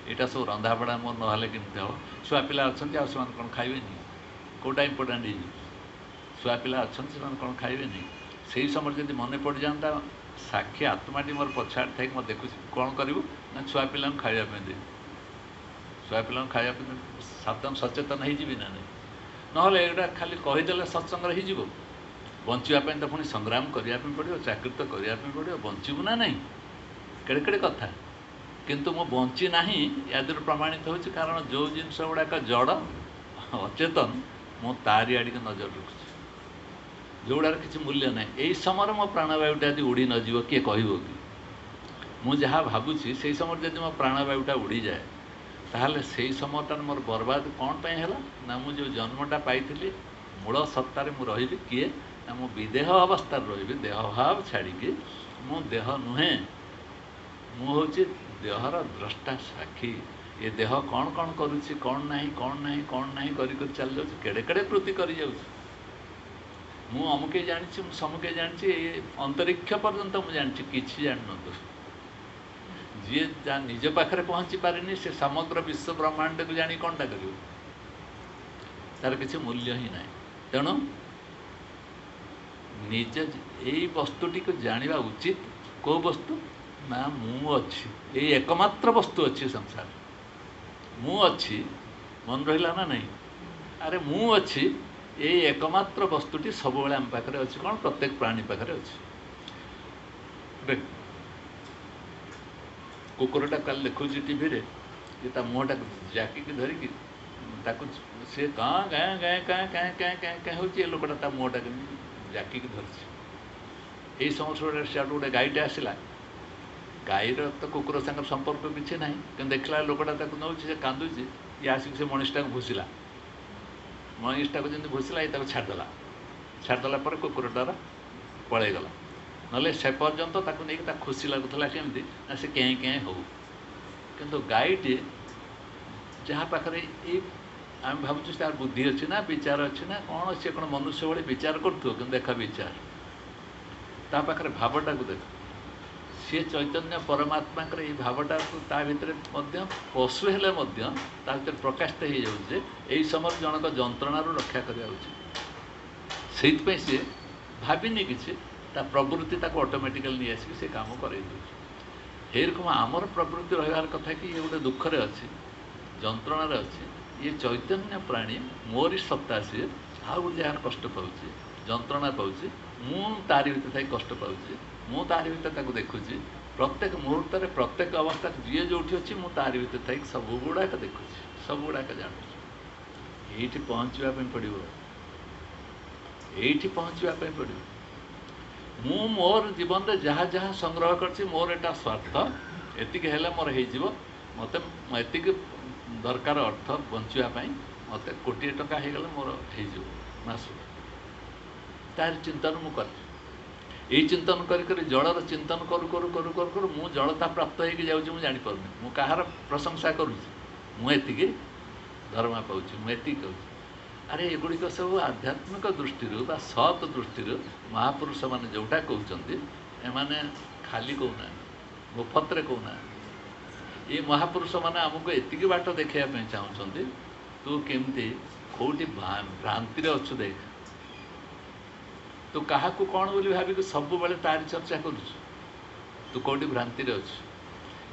यहाँ सब रंधाबड़ा मोर ना केमती हम छुआ पिला अच्छा आ कौन खाइबे कौटा इम्पोर्टाट छुआ पिला अच्छा से कौन खाइबे से समय जब मन पड़ जाता साक्षी आत्माटी मोर पछाड़ थी मैं देखुच कौन करूँ ना छुआ पिला खावाई दे छुआ पिला खावाई सावधान सचेतन होगी ना नहीं ना एटा खाली कहीदे सत्संग हो बचापी तो पुणी संग्राम करने पड़ो चाकरी तो करने पड़ो बचबू ना नहीं केड़े केड़े कथा किंतु मो बंची ना या प्रमाणित हो कारण जो जिनस गुड़ाक जड़ अचेतन मो तारी आड़ नजर रखुच्छी जोड़ार किसी मूल्य ना यही समय मो प्राणवायुटा यदि उड़ी नज किए कह कि मुझे भावुँ से समय जब मो प्राणवायुटा उड़ी जाए ताहले से समयटा मोर बर्बाद कौन पे है ना मुझे जो जन्मटा पाई मूल सत्तार मु रही किए ना मु विदेह अवस्था रही देह भाव छाड़ी मो देह नुहे मुझे देहर द्रष्टा साक्षी ये देह कौन कौन करुच्ची कौन नहीं कौन नहीं कौन नहीं कर चल जाऊँ केड़े केड़े कृति कर अमुके जानी समुके जानी अंतरिक्ष पर्यंत मुझे जानी कि जान जी निज पाखे पहुँची पारे से समग्र विश्व ब्रह्मांड को जानी कौनटा कर तार किसी मूल्य ही ना तेणु निज यही वस्तुटी को जाना उचित कौ वस्तु ना मु अच्छी ये एकमात्र वस्तु अच्छी संसार मु अच्छी मन रहा ना नहीं अरे मु अच्छी ये एकमात्र वस्तुटी सब आम पाखे अच्छी कौन प्रत्येक प्राणी पाखे अच्छी कुकुरटा कल देखुच टीवी रे ये मुहटा जाकिक धरिकी सी गाँ गाँ गाँ गाँ गाँ गाँ गाँ गाँ हो लोकटा मुहटा जाकिक धरची यही समय सियाड़ गोटे गाईटे आसला गाईर तो कुकुर सागर संपर्क किसी ना कि देखला लोकटा नौ कांदुची ये आसिक से मनीषटा को घुसला मनीषटा को जमी घुसला ये छाड़देला छाड़देला कुकुरटार पलैगला ना से पर्यंत नहीं खुशी लगुला केमती ना से कें कें हो किंतु गाईटी जहाँ पाखे ये आम भावुँ तार बुद्धि अच्छी ना विचार अच्छी ना कौन अच्छे कौन मनुष्य भाई विचार कर देखा विचार ता पाखे भावटा को देख सी चैतन्य परमात्मा ये भावटा ता भीतर पशु हेले ता भीतर प्रकाशित हो जाए यही समय जनक जंत्रणार रक्षा करवा उचित से सी भाविनी किसी प्रवृत्ति ऑटोमेटिकली नहीं आसिक से काम कर रकम आमर प्रवृत्ति रहार कथा कि ये गोटे दुखरे अच्छी जंत्रणार अच्छी ये चैतन्य प्राणी मोरी सत्ता सी आ गोटे जहाँ कष्ट पाँच जंत्रणा पाँच मु तारी भीतर थी कष्ट पाँच मु तारी भीतर देखुची प्रत्येक मुहूर्त प्रत्येक अवस्था जी जो अच्छी मु तारी भीतर थी सब गुड़ाक देखुची सब गुड़ाक जानूँ ये पहुँचापी पड़ो एठी पहुँचवा पड़ो। मु मोर जीवन में जहाँ जहाँ संग्रह कर मोर एटा स्वार्थ एतिक हेले मोर हो मत एति दरकार अर्थ बंचापी मत कोटी टका हो गले मोर हो मास तार चिंतन मु कर चिंतन कर जलर चिंतन करू करू करू करू करू मु जलता प्राप्त होगी जाऊँ जापर मु कहार प्रशंसा करुँची दरमा पाँच मुझे कहूँ अरे एगुड़िक सब आध्यात्मिक दृष्टि सत दृष्टि महापुरुष मैंने जोटा कहते एमाने खाली कहना मुफत कहना ये महापुरुष मैंने आमको एतिक बाट देखापी चाहते तू केमती कौटी भ्रांति अच्छु देख तू क्या कौन बोली भाविक सब बेले तारी चर्चा करुँ तू कौटी भ्रांति अच्छु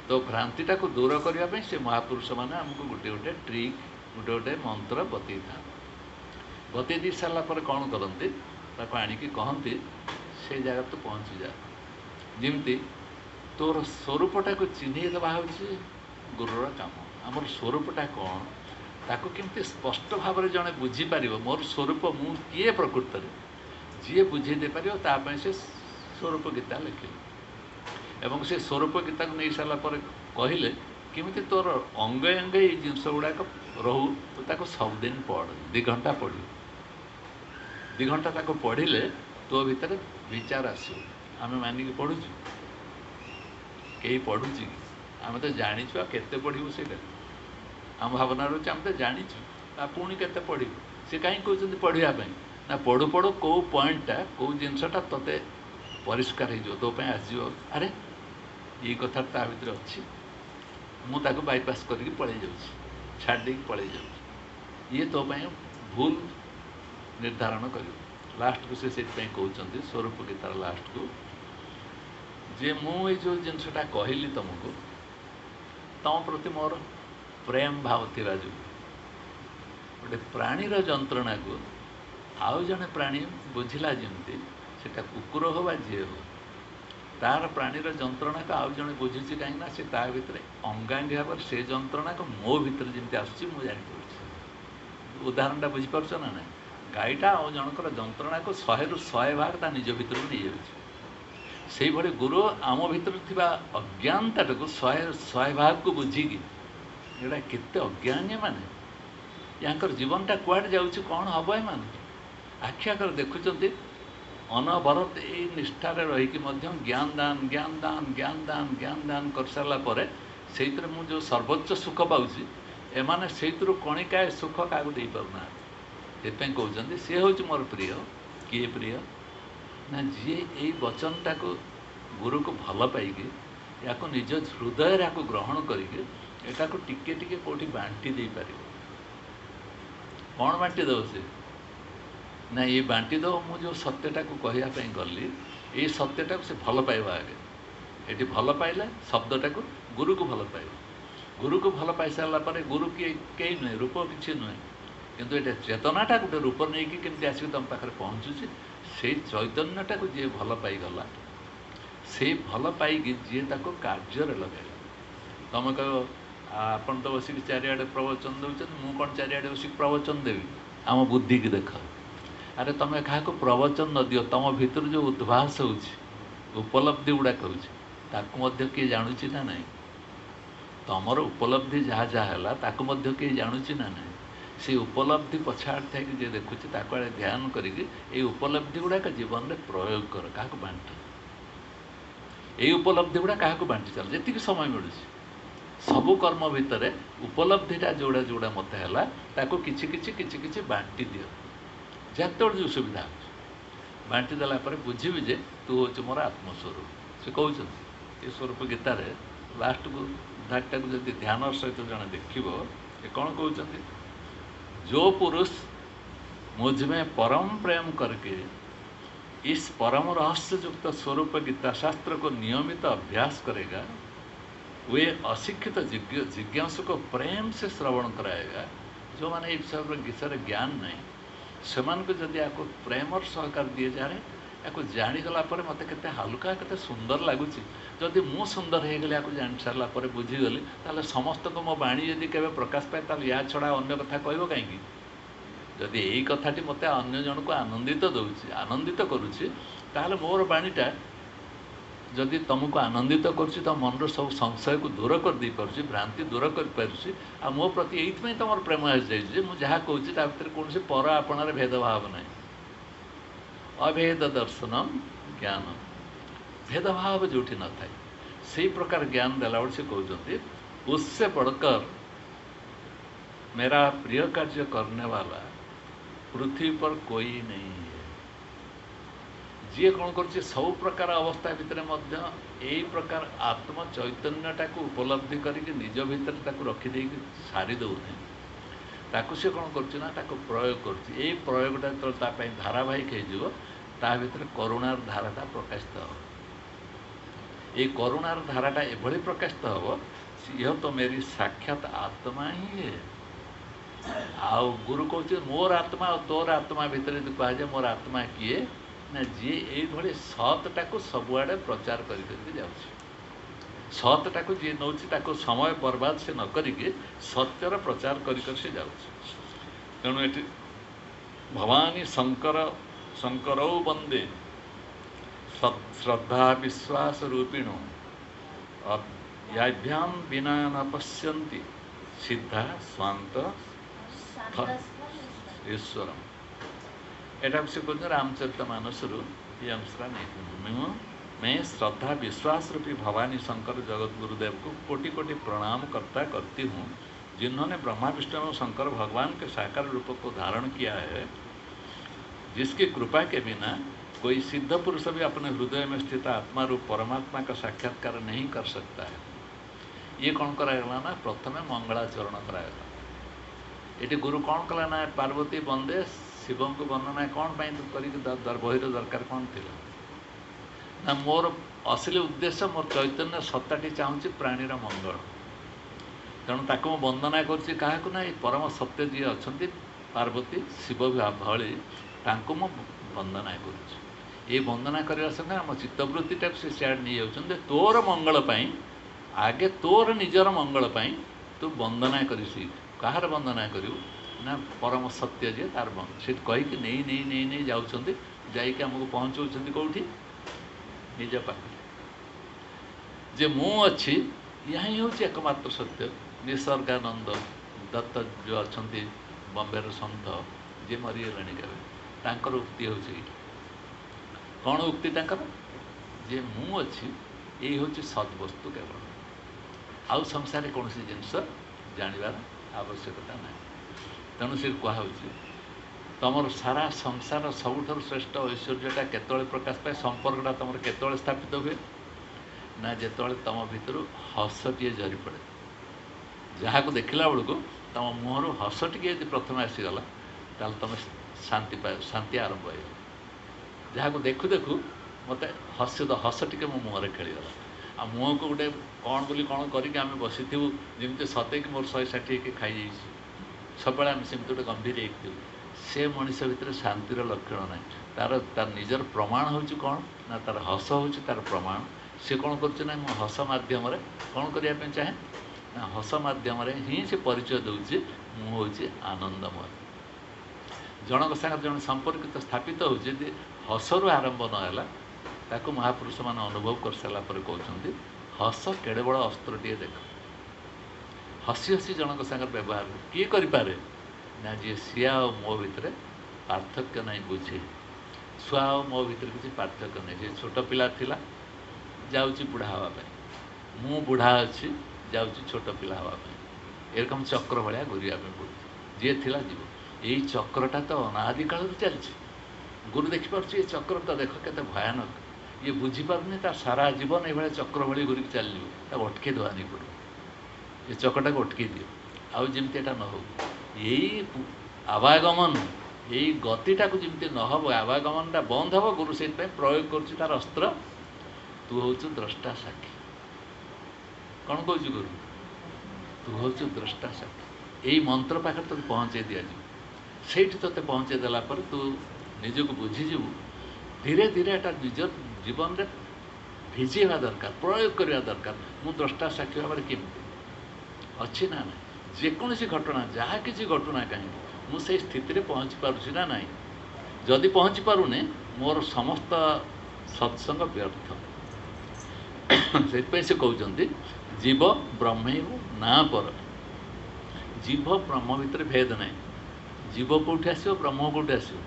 तो भ्रांतिटा को दूर करने से महापुरुष मैंने आमको गोटे गोटे ट्रिक गोटे गोटे मंत्र बतई था बतई दी सारापर कौन करते आणिकी कहते से जगह तो पहुँची जा जमती तोर स्वरूपटा को चिन्ह दबा हूँ गुरुर काम आमर स्वरूपटा कौन ताको केमती स्पष्ट भाव में जड़े बुझीपर मोर स्वरूप मु किए प्रकृत में जी बुझे दे पार ताप से स्वरूप गीता लिखिले एवं से स्वरूप गीता को नहीं सारापर कहले केमिति तोर अंग अंग ये जिनस गुड़ाक रहू तो ताको सबदिन पढ़ 2 घंटा पढ़ 2 घंटा ताको पढ़िले तो भितर विचार आसो आम मानिक पढ़ुँ कई पढ़ुची कि आम तो जाचु आ केते पढ़ू से आम भावना रोचे आम तो जाचु पुणी के पढ़ू सी कहीं कहते पढ़ापी ना पढ़ू पढ़ू कौ पॉइंटा कौ जिनसटा तोते परिष्कार हो तो आसो अरे ये कथा ता भर अच्छी मुझे बाईपास करके पड़े जाऊँ छाड़ी पड़े जाऊँ ये तो भूल निर्धारण कर लास्ट को से कहते स्वरूप गीतार लास्ट को जे मुझे जो जिनसटा कहली तुमको तम प्रति मोर प्रेम भाव थिबा जो गोटे प्राणीर जंत्रणा को आउ जड़े प्राणी बुझिला जमती सेटा कुकुर हो बा जी हो तार प्राणीर जंत्रणा को आउ जड़े बुझी कहीं से ता भीतर अंगांगी भाव से जंत्रणा को मो भीतर जमी आसूँ मुझे जापर उदाहरणटा बुझीपार ना ना गाईटा आ जनकर जंत्रणा को 100 ରୁ 100 भाग ता निज भीतर नहीं जाऊँ से भाई गुरु आम भीतर थिबा अज्ञानता को 100 ରୁ 100 भाग को बुझिकी एटा केते अज्ञानी माने यांकर जीवनटा कुआडे जाउछि कौन हम एम आखियाकर देखुं अनवरत ये निष्ठार रहीकि ज्ञान दान ज्ञान दान ज्ञान दान ज्ञान दान कर सारापर से मुझे सर्वोच्च सुख पाऊँगी एमाने से कणिकाए सुख क्या दे पाना से कहते सी हूँ मोर प्रिय किए प्रिय ना जी ये वचनटा को गुरु को भल पाइकी या निज हृदय या ग्रहण करके एटा को टिके टिके कौटी बांटी दे पार कौन बांटी दब से ना ये बांटी दो मु जो सत्यटा को कहवाई गली ये सत्यटा को से भल पाइबा आगे ये भल पाइला शब्दटा को गुरु को भल पाइब गुरु को भल पाई सारापर गुरु किए कई नुहे रूप किसी नुहे किंतु ये चेतनाटा गोटे रूप नहीं कि केमती आसिक तुम पाखे पहुँचुची से चैतन्यटा को जी भल पाईगला से भल पाई जी कार्य लगे तुम कह आपन तो बसिक चारिआडे प्रवचन दौरान मु कौन चारिआडे बसिक प्रवचन देवी आम बुद्धि की देख अरे तुम क्या प्रवचन न दियो तुम भीतर जो उद्भास हो उपलब्धि गुड़ाक हो किए जानूची ना ना तुमर उपलब्धि जहाँ जहाँ है किए जानूची ना ना से उपलब्धि पछाड़ थे जे देखुची आड़े ध्यान करके उपलब्धि गुड़ाक जीवन में प्रयोग कर क्या बांट ये उपलब्धि गुड़ा क्या बांटी चल जी समय मिलूँ सबु कर्म भितर उपलब्धिटा जोड़ा जोड़ा मत है किछि बांटी दियो जत जो सुविधा हो बांटी देला बुझी जे तू हूँ मोर आत्मस्वरूप से कहते ये स्वरूप गीतार लास्ट को धाटा को जब ध्यान सहित जड़े देख ये कौन कहते जो पुरुष मुझ में परम प्रेम करके इस परम रहस्य युक्त स्वरूप गीता शास्त्र को नियमित अभ्यास करेगा वे अशिक्षित जिज्ञासु को प्रेम से श्रवण कराएगा जो मैंने ये सब विषय ज्ञान नहीं से जदि या प्रेम और सहकार दिए जाए या जाणीगला मत के हालुका के सुंदर लगुच जदि मु सुंदर हो गली या जान सारापर बुझीगली ताले समस्त को मो बाणी जदि के प्रकाश पाए ताले या छड़ा अन्य कथा कह कहीं जदि यही कथाटी मते अन्य जनक आनंदित दउछि आनंदित करुछि ताहले मोर बाणीटा जदि तुमको आनंदित करुछि तो मनर सब संशय को दूर कर दे पारुछि भ्रांति दूर कर पारुछि आ मो प्रति एइथमै तमर प्रेम आइ जाय जे मु जहा कहूछि ता भितर कोनसे पर आपणार भेदभाव नै अभेद दर्शनम ज्ञान भेदभाव जोठी न थाए से प्रकार ज्ञान देला से कहते उससे बढ़कर मेरा प्रिय कार्य करने वाला पृथ्वी पर कोई नहीं है जी कौन कर सब प्रकार अवस्था भितर यही प्रकार आत्म चैतन्यटा को उपलब्धि करके निज भितर रखिदे सारी दौने ताकू से कौन कर प्रयोग कर प्रयोगटा जो धारावाहिक हो भितर करुणार धाराटा प्रकाशित हो ये करुणार धाराटा एभली प्रकाशित हो यह तो मेरी साक्षात आत्मा ही है आउ गुरु कहते मोर आत्मा और तोर आत्मा भितर यदि कहुए मोर आत्मा किए ना जी ये सतटा को सबुआड़े प्रचार करके जाऊँ सतटा को जी नौ समय बर्बाद से न करिके सत्यर प्रचार कर से जाऊँ तेणु ये भवानी शंकर शंकरौ वंदे श्रद्धा विश्वास रूपिणो याभ्याम बिना न पश्यन्ति सिद्धा स्वांत ईश्वरम एटा से कहते रामचरित मानस ये अंशरा नहीं मैं श्रद्धा विश्वास रूपी भवानी शंकर जगत गुरुदेव को कोटि कोटि प्रणाम करता करती हूँ जिन्होंने ब्रह्मा विष्णु एवं शंकर भगवान के साकार रूप को धारण किया है जिसकी कृपा के बिना कोई सिद्ध पुरुष भी अपने हृदय में स्थित आत्मा रूप परमात्मा का साक्षात्कार नहीं कर सकता है ये कौन करागला ना प्रथमे मंगलाचरण करागला ये गुरु कौन कला ना पार्वती वंदे शिव को वर्णना कौन कर बहिर दरकार कौन थी ना मोर असली उद्देश्य मोर चैतन्य सत्ताटी चाहूँगी प्राणीर मंगल तेणु ताको वंदना करुच्ची क्या ना परम सत्य जी अच्छा पार्वती शिव भली तांको मु वंदना करुच्ची ये वंदना करने संगे आम चित्तवृत्तिटा से सियाड़े नहीं जाऊँ तोर मंगल आगे तोर निजर मंगल तू वंदना कर कहार वंदना करू ना परम सत्य जे तार से कहीकि नहीं नहीं नहीं नहीं जाऊँच जामको पहुँचाऊँ कौटी निज पाखे जे मु अच्छी यहाँ ही हूँ एकमात्र सत्य निसर्गानंद दत्त जो अच्छा बम्बे सन्थ जे मरीगले केवे उक्ति हूँ कौन उक्ति तांकर जे मु अच्छी यही हूँ सद्वस्तु केवल आउ संसार कौन सी जिनस जानवर आवश्यकता ना तेणु से कहुँ तुम सारा संसार सबुठ श्रेष्ठ ऐश्वर्यटा केतले प्रकाश पाए संपर्कटा तुम केतले स्थापित हुए ना जिते तुम भितर हसटे झरी पड़े जहाँ को देखला बेलू तुम मुहर हस टे प्रथम आसीगला ताल तुम शांति पाए शांति आरंभ हो जहाँ को देखु देखु मत हस टे मो मुहर खेलीगला आ मुह को गोटे कौन बोली कौन करके आम बसी जमी सतैक मोर 160 के खाई सब आम सेमती गोटे गंभीर एक से मनीष भितर शांतिर लक्षण ना तार निजर प्रमाण हूँ कौन ना तार हस हूँ तार प्रमाण से कौन कर हस मध्यम कौन करने चाहे ना हस मध्यम ही से परिचय दूसरी मुझे आनंदमय जनक सागर जन संपर्कित स्थापित हो हसरू आरंभ नहला ताकू महापुरुष मान अनुभव कर सारा कहते हस केड़े बड़ अस्त्रटे देख हसी हसी जनक सागर व्यवहार किए करें ना जी सिया और मो भितर पार्थक्य नहीं बुझे छुआ और मो भितर किसी पार्थक्य नहीं जी छोट पिला थिला जाऊँगी बुढ़ा हाँवाई मु बुढ़ा अच्छी जाऊँगी छोट पिला हाँवाई एरकम चक्र भाया घूरने पड़े जी थिला जीव यही चक्रटा तो अनादि काल चलती गुरु देखिपे ये चक्र तो देख के भयानक ये बुझीपारे तार सारा जीवन ये चक्र भाई घूरी चलो अटके देवा नहीं पड़ो ये चक्रटा को अटके दियो आउ जमती एटा न हो यही आवागमन यही गतिटा को जमती न हो आवागमनटा बंद हम गुरु से प्रयोग कर तार अस्त्र तू हूँ द्रष्टा साक्षी कौन कह गुरु तू हूँ द्रष्टा साक्षी यही मंत्र पाखे तो पहुँचे दिज्व से ते पहुँचे देला पर तू निजक बुझीजु धीरे धीरे एटा निज जीवन में भिजेवा दरकार प्रयोग करवा दरकार मु द्रष्टा साक्षी भाव केमती अच्छी ना ना जेकोसी घटना जहाँ किसी घटना कहीं ମୁଁ ସେଇ ସ୍ଥିତିରେ ପହଞ୍ଚି ପାରୁଛି ନା ନାହିଁ। ଯଦି ପହଞ୍ଚି ପାରୁନି ମୋର ସମସ୍ତ ସତ୍ସଙ୍ଗ ବ୍ୟର୍ଥ। ସେଥିପାଇଁ ସେ କହୁଛନ୍ତି ଜୀବ ବ୍ରହ୍ମୈବ ନା ପର। ଜୀବ ବ୍ରହ୍ମ ଭିତରେ ଭେଦ ନାହିଁ। ଜୀବ କେଉଁଠି ଆସିବ, ବ୍ରହ୍ମ କେଉଁଠି ଆସିବ,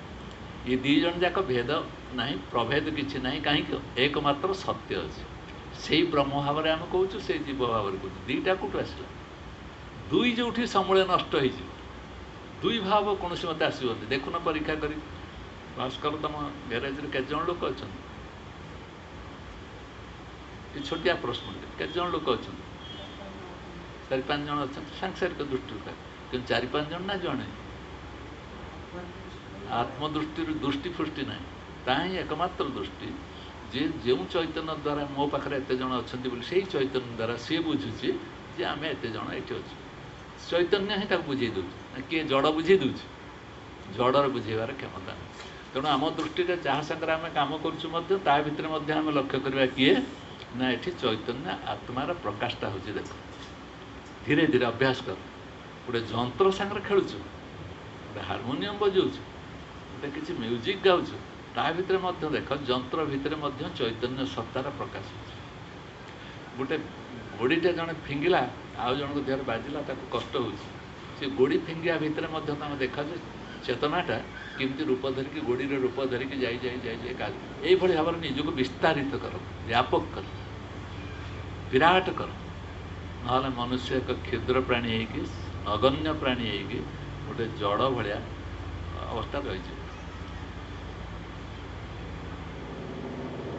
ଏ ଦୁଇ ଜଣ ଯାକ ଭେଦ ନାହିଁ, ପ୍ରଭେଦ କିଛି ନାହିଁ। କାହିଁକି? ଏକମାତ୍ର ସତ୍ୟ ଅଛି। ସେଇ ବ୍ରହ୍ମ ଭାବରେ ଆମେ କହୁଛୁ, ସେଇ ଜୀବ ଭାବରେ କହୁଛୁ। ଦୁଇଟା କେଉଁଠୁ ଆସିଲା? ଦୁଇ ଯେଉଁଠି ସମୂଳେ ନଷ୍ଟ ହେଇଯିବ। ଦୁଇ ଭାବ କୌଣସି ମତେ ଆସିବନି। ଦେଖୁନ ପରୀକ୍ଷା କରି ଭାସ୍କର, ତମ ଗ୍ୟାରେଜରେ କେତେ ଜଣ ଲୋକ ଅଛନ୍ତି? ଏ ଛୋଟିଆ ପ୍ରଶ୍ନ, କେତେ ଜଣ ଲୋକ ଅଛନ୍ତି? 4-5 ଜଣ ଅଛନ୍ତି ସାଂସାରିକ ଦୃଷ୍ଟିରୁ, କିନ୍ତୁ 4-5 ଜଣ ନା ଜଣେ? ଆତ୍ମଦୃଷ୍ଟିରୁ ଦୃଷ୍ଟି ଫୃଷ୍ଟି ନାହିଁ। ତାହା ହିଁ ଏକମାତ୍ର ଦୃଷ୍ଟି। ଯେ ଯେଉଁ ଚୈତନ୍ୟ ଦ୍ୱାରା ମୋ ପାଖରେ ଏତେ ଜଣ ଅଛନ୍ତି ବୋଲି, ସେଇ ଚୈତନ୍ୟ ଦ୍ୱାରା ସିଏ ବୁଝୁଛି ଯେ ଆମେ ଏତେ ଜଣ ଏଠି ଅଛୁ। ଚୈତନ୍ୟ ହିଁ ତାକୁ ବୁଝେଇ ଦେଉଛି। କିଏ ଜଡ଼ ବୁଝେଇ ଦେଉଛି? ଜଡ଼ର ବୁଝେଇବାର କ୍ଷମତା ନାହିଁ। ତେଣୁ ଆମ ଦୃଷ୍ଟିରେ ଯାହା ସାଙ୍ଗରେ ଆମେ କାମ କରୁଛୁ ମଧ୍ୟ ତା ଭିତରେ ମଧ୍ୟ ଆମେ ଲକ୍ଷ୍ୟ କରିବା କିଏ ନା ଏଠି ଚୈତନ୍ୟ ଆତ୍ମାର ପ୍ରକାଶଟା ହେଉଛି। ଦେଖ, ଧୀରେ ଧୀରେ ଅଭ୍ୟାସ କର। ଗୋଟେ ଯନ୍ତ୍ର ସାଙ୍ଗରେ ଖେଳୁଛୁ, ଗୋଟେ ହାରମୋନିୟମ ବଜାଉଛୁ, ଗୋଟେ କିଛି ମ୍ୟୁଜିକ୍ ଗାଉଛୁ, ତା ଭିତରେ ମଧ୍ୟ ଦେଖ ଯନ୍ତ୍ର ଭିତରେ ମଧ୍ୟ ଚୈତନ୍ୟ ସତ୍ତାର ପ୍ରକାଶ ହେଉଛି। ଗୋଟେ ଗୋଡ଼ିଟା ଜଣେ ଫିଙ୍ଗିଲା, ଆଉ ଜଣଙ୍କ ଦେହରେ ବାଜିଲା, ତାକୁ କଷ୍ଟ ହେଉଛି। ସେ ଗୋଡ଼ି ଫିଙ୍ଗିବା ଭିତରେ ମଧ୍ୟ ତୁମେ ଦେଖ ଯେ ଚେତନାଟା କେମିତି ରୂପ ଧରିକି, ଗୋଡ଼ିର ରୂପ ଧରିକି ଯାଇ ଯାଇ ଯାଇ ଯାଇ କାଜ। ଏଇଭଳି ଭାବରେ ନିଜକୁ ବିସ୍ତାରିତ କର, ବ୍ୟାପକ କର, ବିରାଟ କର। ନହେଲେ ମନୁଷ୍ୟ ଏକ କ୍ଷୁଦ୍ର ପ୍ରାଣୀ ହେଇକି, ନଗଣ୍ୟ ପ୍ରାଣୀ ହେଇକି ଗୋଟେ ଜଡ଼ ଭଳିଆ ଅବସ୍ଥା ରହିଯିବ।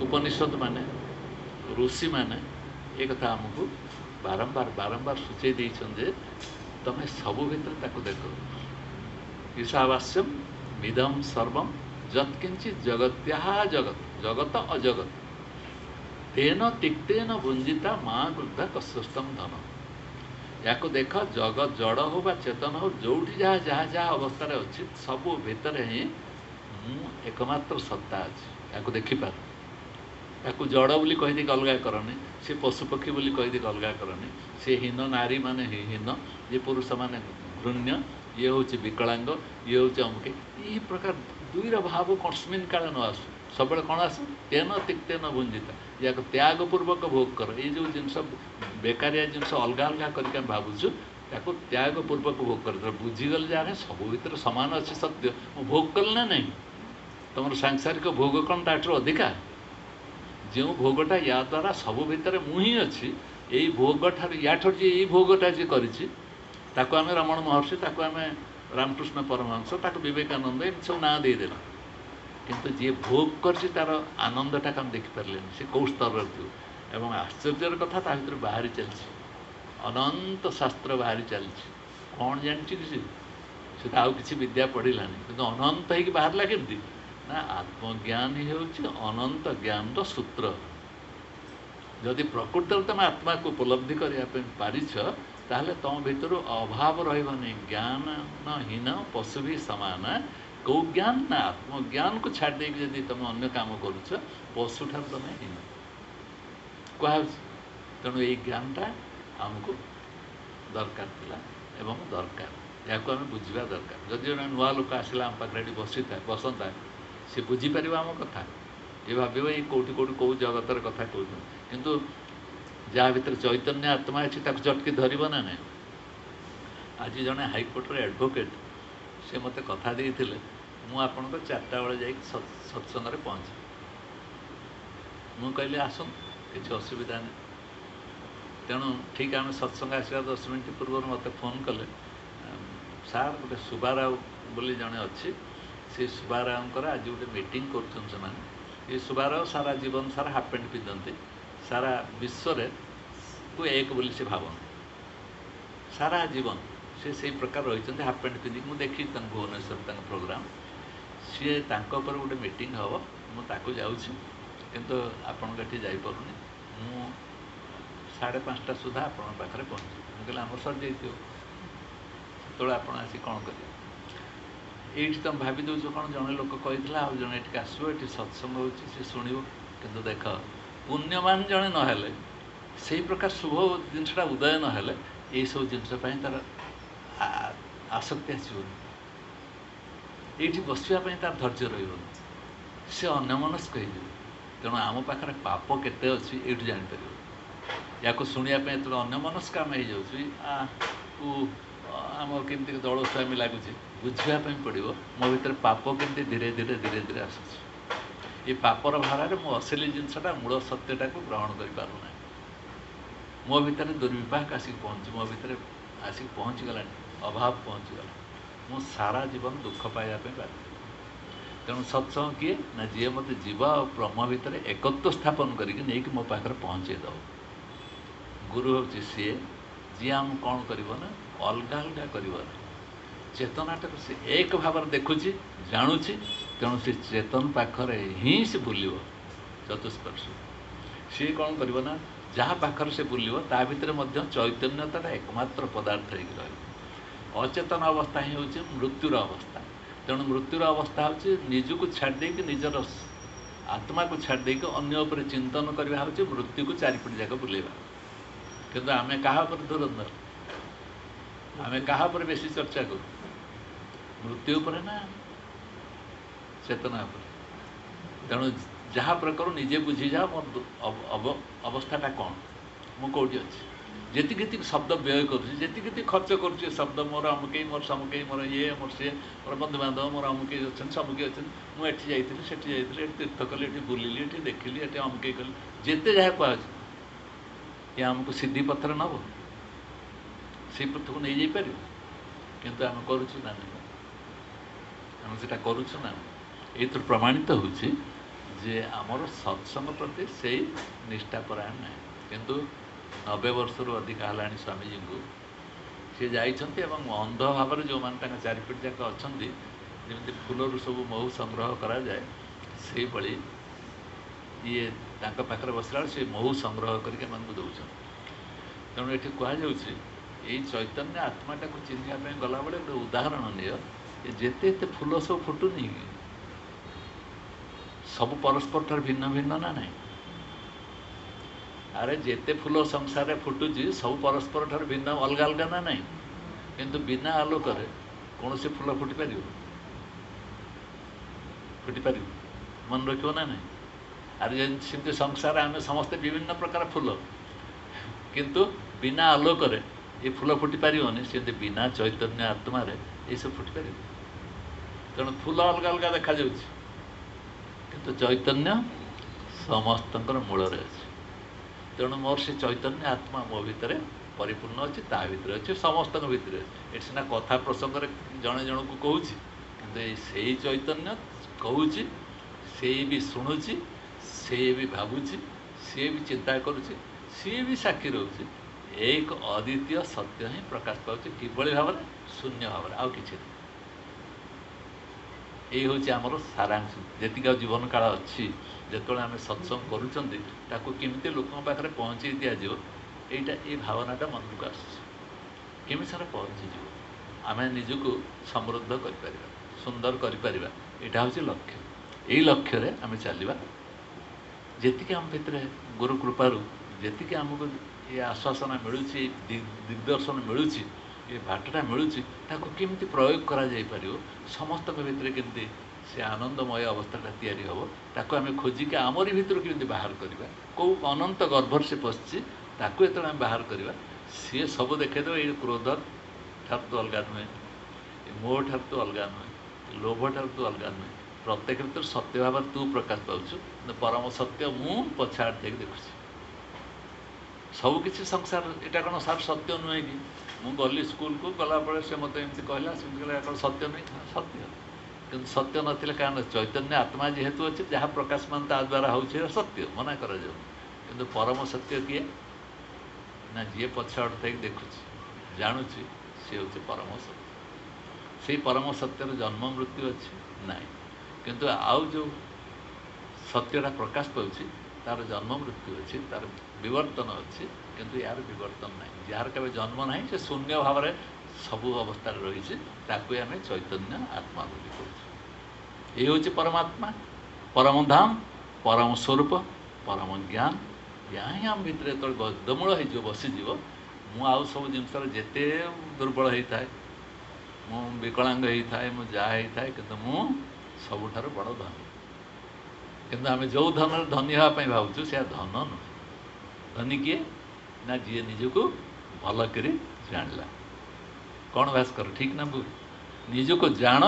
ଉପନିଷଦ ମାନେ, ଋଷିମାନେ ଏ କଥା ଆମକୁ ବାରମ୍ବାର ବାରମ୍ବାର ସୂଚେଇ ଦେଇଛନ୍ତି ଯେ ତମେ ସବୁ ଭିତରେ ତାକୁ ଦେଖ। ଈଶାବାସ୍ୟମ୍ ମିଦಂ ସର୍ବମ୍ ଯତ୍କିଞ୍ଚି ଜଗତ୍ୟାହା ଜଗତ, ଜଗତ ଅଜଗତ ତେନ ତିକ୍ତେନ ଭୁଞ୍ଜିତା ମା ବୃଦ୍ଧା କସ୍ୟସ୍ତମ ଧନ। ୟାକୁ ଦେଖ, ଜଗତ ଜଡ଼ ହଉ ବା ଚେତନ ହଉ, ଯେଉଁଠି ଯାହା ଯାହା ଯାହା ଅବସ୍ଥାରେ ଅଛି, ସବୁ ଭିତରେ ହିଁ ମୁଁ ଏକମାତ୍ର ସତ୍ତା ଅଛି। ୟାକୁ ଦେଖିପାର। ତାକୁ ଜଡ଼ ବୋଲି କହିଦେଇକି ଅଲଗା କରନି, ସେ ପଶୁପକ୍ଷୀ ବୋଲି କହିଦେଇକି ଅଲଗା କରନି, ସେ ହୀନ ନାରୀମାନେ ହୀନ, ଇଏ ପୁରୁଷମାନେ ଘୃଣ୍ୟ, ଇଏ ହେଉଛି ବିକଳାଙ୍ଗ, ଇଏ ହେଉଛି ଅମୁକେ। ଏହି ପ୍ରକାର ଦୁଇର ଭାବ କସ୍ମିନ୍ କାଳେ ନ ଆସୁ। ସବୁବେଳେ କ'ଣ ଆସୁ? ତେନ ତିକ୍ତେନ ଭୁଞ୍ଜିତା। ୟାକୁ ତ୍ୟାଗ ପୂର୍ବକ ଭୋଗ କର। ଏଇ ଯେଉଁ ଜିନିଷ ବେକାରିଆ ଜିନିଷ ଅଲଗା ଅଲଗା କରିକି ଆମେ ଭାବୁଛୁ, ତାକୁ ତ୍ୟାଗ ପୂର୍ବକ ଭୋଗ କର। ବୁଝିଗଲେ ଯେ ଆମେ ସବୁ ଭିତରେ ସମାନ ଅଛି ସତ୍ୟ, ମୁଁ ଭୋଗ କଲି ନା ନାହିଁ। ତୁମର ସାଂସାରିକ ଭୋଗ କ'ଣ ତାଠାରୁ ଅଧିକା? ଯେଉଁ ଭୋଗଟା ୟା ଦ୍ୱାରା ସବୁ ଭିତରେ ମୁଁ ହିଁ ଅଛି, ଏଇ ଭୋଗଠାରୁ, ୟାଠାରୁ ଯିଏ ଏଇ ଭୋଗଟା ଯିଏ କରିଛି, ତାକୁ ଆମେ ରମଣ ମହର୍ଷି, ତାକୁ ଆମେ ରାମକୃଷ୍ଣ ପରମହଂସ, ତାକୁ ବିବେକାନନ୍ଦ, ଏମିତି ସବୁ ନାଁ ଦେଇଦେଲା। କିନ୍ତୁ ଯିଏ ଭୋଗ କରିଛି ତାର ଆନନ୍ଦଟାକୁ ଆମେ ଦେଖିପାରିଲେନି, ସେ କେଉଁ ସ୍ତରରେ ଥିବ। ଏବଂ ଆଶ୍ଚର୍ଯ୍ୟର କଥା, ତା ଭିତରେ ବାହାରି ଚାଲିଛି ଅନନ୍ତ ଶାସ୍ତ୍ର ବାହାରି ଚାଲିଛି। କ'ଣ ଜାଣିଛି କି ସେ ତ ଆଉ କିଛି ବିଦ୍ୟା ପଢ଼ିଲାନି, କିନ୍ତୁ ଅନନ୍ତ ହେଇକି ବାହାରିଲା କେମିତି? ନା ଆତ୍ମଜ୍ଞାନ ହେଉଛି ଅନନ୍ତ ଜ୍ଞାନର ସୂତ୍ର। ଯଦି ପ୍ରକୃତରେ ତୁମେ ଆତ୍ମାକୁ ଉପଲବ୍ଧି କରିବା ପାଇଁ ପାରିଛ, ତାହେଲେ ତୁମ ଭିତରୁ ଅଭାବ ରହିବନି। ଜ୍ଞାନହୀନ ପଶୁ ବି ସମାନ। କେଉଁ ଜ୍ଞାନ? ନା ଆତ୍ମଜ୍ଞାନକୁ ଛାଡ଼ି ଦେଇକି ଯଦି ତୁମେ ଅନ୍ୟ କାମ କରୁଛ, ପଶୁଠାରୁ ତୁମେ ହୀନ କୁହାହେଉଛି। ତେଣୁ ଏଇ ଜ୍ଞାନଟା ଆମକୁ ଦରକାର ଥିଲା ଏବଂ ଦରକାର। ଏହାକୁ ଆମେ ବୁଝିବା ଦରକାର। ଯଦି ଜଣେ ନୂଆ ଲୋକ ଆସିଲା ଆମ ପାଖରେ ଏଠି ବସନ୍ତା, ସେ ବୁଝିପାରିବ ଆମ କଥା। ଏ ଭାବିବ ଏଇ କେଉଁଠି କେଉଁ ଜଗତର କଥା କହୁଛନ୍ତି। କିନ୍ତୁ ଯାହା ଭିତରେ ଚୈତନ୍ୟ ଆତ୍ମା ଅଛି, ତାକୁ ଚଟକି ଧରିବ ନା ନାହିଁ। ଆଜି ଜଣେ ହାଇକୋର୍ଟର ଆଡ଼ଭୋକେଟ୍, ସେ ମୋତେ କଥା ଦେଇଥିଲେ, ମୁଁ ଆପଣଙ୍କ 4ଟା ବେଳେ ଯାଇକି ସତ୍ସଙ୍ଗରେ ପହଞ୍ଚିବି। ମୁଁ କହିଲି ଆସନ୍ତୁ, କିଛି ଅସୁବିଧା ନାହିଁ। ତେଣୁ ଠିକ୍ ଆମେ ସତ୍ସଙ୍ଗ ଆସିବା 10 ମିନିଟ୍ ପୂର୍ବରୁ ମୋତେ ଫୋନ୍ କଲେ, ସାର୍ ଗୋଟେ ସୁବାରାଓ ବୋଲି ଜଣେ ଅଛି, ସେ ସୁବାରାଓଙ୍କର ଆଜି ଗୋଟେ ମିଟିଂ କରୁଛନ୍ତି ସେମାନେ। ଏ ସୁବାରାଓ ସାରା ଜୀବନ ସାରା ହାଫ୍ ପ୍ୟାଣ୍ଟ ପିନ୍ଧନ୍ତି, ସାରା ବିଶ୍ୱରେ ଏକ ବୋଲି ସେ ଭାବନ୍ତି। ସାରା ଜୀବନ ସେ ସେଇ ପ୍ରକାର ରହିଛନ୍ତି, ହାଫ୍ ପ୍ୟାଣ୍ଟ ପିନ୍ଧିକି। ମୁଁ ଦେଖିଛି ତାଙ୍କ ଭୁବନେଶ୍ୱର ତାଙ୍କ ପ୍ରୋଗ୍ରାମ୍। ସିଏ ତାଙ୍କ ଉପରେ ଗୋଟେ ମିଟିଂ ହେବ, ମୁଁ ତାକୁ ଯାଉଛି, କିନ୍ତୁ ଆପଣଙ୍କ ଏଠି ଯାଇପାରୁନି। ମୁଁ 5:30 ସୁଦ୍ଧା ଆପଣଙ୍କ ପାଖରେ ପହଞ୍ଚିବି। ମୁଁ କହିଲି ଆମର ସରିଯାଇଥିବ, ସେତେବେଳେ ଆପଣ ଆସି କ'ଣ କରିବେ? ଏଇଠି ତୁମେ ଭାବି ଦେଉଛ କ'ଣ ଜଣେ ଲୋକ କହିଥିଲା, ଆଉ ଜଣେ ଏଠିକି ଆସିବ, ଏଠି ସତ୍ସଙ୍ଗ ହେଉଛି, ସେ ଶୁଣିବ। କିନ୍ତୁ ଦେଖ, ପୁଣ୍ୟମାନ ଜଣେ ନହେଲେ, ସେଇ ପ୍ରକାର ଶୁଭ ଜିନିଷଟା ଉଦୟ ନହେଲେ, ଏଇସବୁ ଜିନିଷ ପାଇଁ ତା'ର ଆସକ୍ତି ଆସିବନି। ये बसवाई तार धैर्य रही से अन्यमनस्क हो तेणु आम पाखे पाप केते अच्छी ये जापर या शुणापी जो अन्यमनस्क आम हो आम केमती जलस्वामी लगुच बुझापी पड़ो मो भर पाप केमती धीरे धीरे धीरे धीरे आसूँ ये पापर भार में असली जिनसटा मूल सत्यटा को ग्रहण कर मो भर दुर्विपाक आसिक पहुँची मो भर आसिक पहुँचीगला अभाव पहुँचीगला मु सारा जीवन दुख पाइबापी बाध्य तेणु सत्संग किए ना जी मत जीव आ ब्रह्म भितर एकत्व स्थापन करके मो पाखे पहुँचेद गुरु हूँ सी जी आम कौन कर अलग अलग कर चेतनाटा को सी एक भाव देखुची जानुची तेणु से चेतन पाखरे ही से बुल चतुष्पर्श सी कौन कर जहाँ पाखर से बुल ता भितर चैतन्यता एकमात्र पदार्थ हो अचेतन अवस्था ही हूँ मृत्युर अवस्था तेणु मृत्युर अवस्था हूँ निजक छाड़ी निजर आत्मा को छाड़ी अन्य उपर चिंतन करवा हूँ मृत्यु को चारिपट जाक बुलेवा किंतु आम क्या धुरंधर आम क्या बेसी चर्चा करूँ मृत्यु पर ना चेतना पर तेणु जहाँ प्रकार निजे बुझी जा मोर अवस्थाटा कौन मु कौटी अच्छी जी शब्द व्यय करुँची खर्च करुँचे शब्द मोर अमुक मोर समुक मोर ये मोर सी मोर बंधुबांधव मोर अमुक अच्छा समुक अच्छे मुझे जाइली सेठी जाइली तीर्थ कली ये बुलिली ये देखिली ये अमुक कली जिते जहाँ कहुच्छे ये आमको सीधी पथर नब से पथ को नहीं जापर किंतु आम करुँ ना नहीं आम से करुँ ना ये प्रमाणित होची जे आमर सत्संग प्रति से निष्ठापरायण ना किंतु 90 वर्ष अधिक है स्वामीजी को सी जाइए अंध भाव जो मैंने चारिपट जाक अच्छा जमी फूलर सब महू संग्रह करा जाए से भली ये पाखे बसला से महू संग्रह करके दौरान तेणु ये कहुच्छे चैतन्य आत्माटा को चिन्हवाई गला बेले गोटे उदाहरण नि जेते फूल सब फुटुनी सब परस्पर ठार भिन्न भिन्न ना नहीं अरे जेते फूल संसार फुटुची सब परस्पर ठार भिन्न अलग अलग ना नहीं किंतु बिना आलोक कौन से फूल फुटी पार मन रखो ना नहीं अरे सेमती संसार आम समस्ते विभिन्न प्रकार फूल किंतु बिना आलोक ये फूल फुटी पारनी सेमती बिना चैतन्य आत्मा ये सब फुटी पार तेणु फूल अलग अलग देखा किंतु चैतन्य समस्त मूल अच्छे तेणु मोर से चैतन्य आत्मा मो भितर परिपूर्ण अच्छी ता भितर अच्छे समस्त भितर ये सीना कथा प्रसंग जड़े जन को कहूँ कि से चैतन्य कहूँ से भी शुणुची से भी भावुची सी भी चिंता करुच्ची सी भी साक्षी रोचे एक अद्वितीय सत्य ही प्रकाश पाँच किभली भाव शून्य भाव आउ कि ये हूँ आमर सारांश जी जीवन काल अच्छी जिते आम सत्संग करुँच लोक पाखे पहुँचे दिज्व यहाँ ये भावनाटा मन को आसमी सारा पहुँची आम निजक समृद्ध कर सुंदर कर यहाँ हूँ लक्ष्य यही लक्ष्य आम चलवा जी आम भर गुरु कृपारू जी आमको ये आश्वासना मिलूँ दिग्दर्शन मिलूँ ये बाटटा मिलूँ केमती प्रयोग करा समस्त भितर केमती से आनंदमय अवस्थाटा तैयारी हम ताको आम खोजिक आमरी भितर केमती बाहर करवा कौ अनंत गर्भर से पशिची ताको जो आम बाहर करवा सी सब देखद ये क्रोध ठार तो अलग नुहे मोह ठार तो अलग नुहे लोभ ठार तो अलग नुहे प्रत्येक भर सत्य भाव तू प्रकाश पाचु परम सत्य मु पछाड़ थे देखुची सबकि संसार यहाँ कौन सार सत्य नुहे कि मु गली स्कूल को गला बेले से मत एमती कहला कौन सत्य नहीं सत्य कि सत्य नाला कारण चैतन्य आत्मा जेहेतु अच्छे जहाँ प्रकाश मान ता द्वारा हो सत्य मना कर परम सत्य किए ना जी पछाड़ थे देखुची जानुची सी हूँ परम सत्य से परम सत्यर जन्म मृत्यु अच्छी ना किंतु आउ जो सत्यटा प्रकाश पाँच तार जन्म मृत्यु अच्छी तार विवर्तन अच्छी किंतु यार विवर्तन ना जार केवल जन्म ना से शून्य भाव में सबू अवस्था रही आम चैतन्य आत्मा बोली कहूँ ये हूँ परमात्मा परम धाम परम स्वरूप परम ज्ञान यहाँ ही आम भितर जो गदमूल हो बसीज मु आउ सब जिनस जिते दुर्बल होता है ମୁଁ ବିକଳାଙ୍ଗ ହେଇଥାଏ, ମୁଁ ଯାହା ହେଇଥାଏ, କିନ୍ତୁ ମୁଁ ସବୁଠାରୁ ବଡ଼ ଧନୀ। କିନ୍ତୁ ଆମେ ଯେଉଁ ଧନରେ ଧନୀ ହେବା ପାଇଁ ଭାବୁଛୁ ସେ ଧନ ନୁହେଁ। ଧନୀ କିଏ ନା ଯିଏ ନିଜକୁ ଭଲ କରି ଜାଣିଲା। କ'ଣ ଭାସ୍କର ଠିକ୍ ନା ଭୁଲ? ନିଜକୁ ଜାଣ,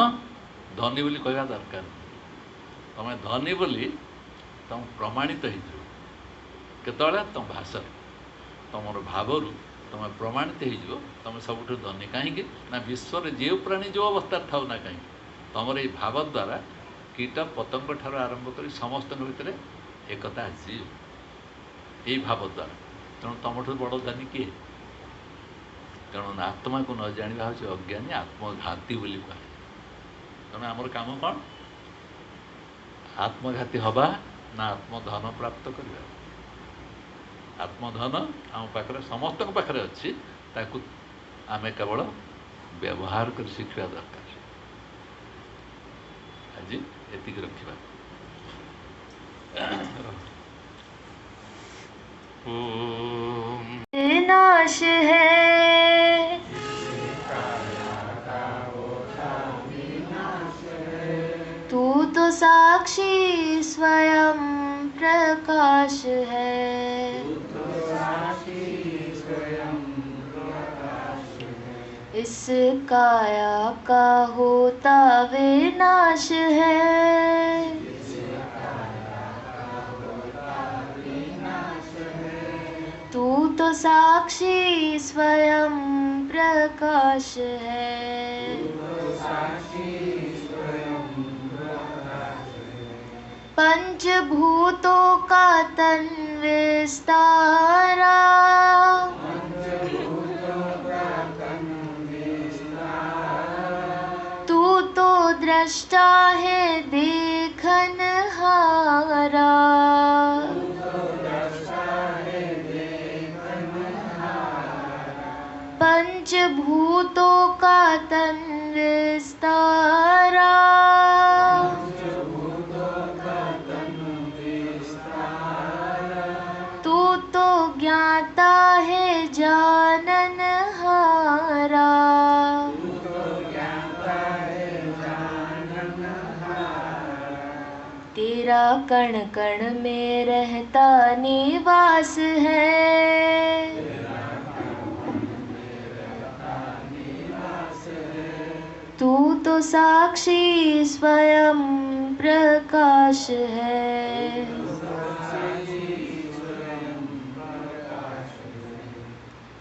ଧନୀ ବୋଲି କହିବା ଦରକାର ନାହିଁ। ତୁମେ ଧନୀ ବୋଲି ତୁମ ପ୍ରମାଣିତ ହେଇଯିବ କେତେବେଳେ? ତୁମ ଭାଷାରୁ, ତୁମର ଭାବରୁ ତୁମେ ପ୍ରମାଣିତ ହେଇଯିବ ତୁମେ ସବୁଠୁ ଧନୀ। କାହିଁକି ନା ବିଶ୍ୱରେ ଯେଉଁ ପ୍ରାଣୀ ଯେଉଁ ଅବସ୍ଥାରେ ଥାଉ ନା କାହିଁକି, ତୁମର ଏଇ ଭାବ ଦ୍ୱାରା କୀଟ ପତଙ୍ଗ ଠାରୁ ଆରମ୍ଭ କରି ସମସ୍ତଙ୍କ ଭିତରେ ଏକତା ଆସିଯିବ ଏଇ ଭାବ ଦ୍ୱାରା। ତେଣୁ ତୁମଠୁ ବଡ଼ ଧନୀ କିଏ? ତେଣୁ ଆତ୍ମାକୁ ନ ଜାଣିବା ହେଉଛି ଅଜ୍ଞାନୀ, ଆତ୍ମଘାତୀ ବୋଲି କୁହାଯାଏ। ତେଣୁ ଆମର କାମ କ'ଣ? ଆତ୍ମଘାତୀ ହେବା ନା ଆତ୍ମଧନ ପ୍ରାପ୍ତ କରିବା? ଆତ୍ମଧନ ଆମ ପାଖରେ ସମସ୍ତଙ୍କ ପାଖରେ ଅଛି, ତାକୁ ଆମେ କେବଳ ବ୍ୟବହାର କରି ଶିଖିବା ଦରକାର। ଆଜି ଏତିକି ରଖିବା। नाश है तू तो साक्षी स्वयं प्रकाश है। इस काया का होता विनाश है। तू तो साक्षी स्वयं प्रकाश है। पंचभूतों का तन विस्तारा, तू तो दृष्टा है देखनहारा। पंचभूतों का तन विस्तारा, तू तो ज्ञाता है जाननहारा। तेरा कण कण में रहता निवास है। तू तो साक्षी स्वयं प्रकाश है।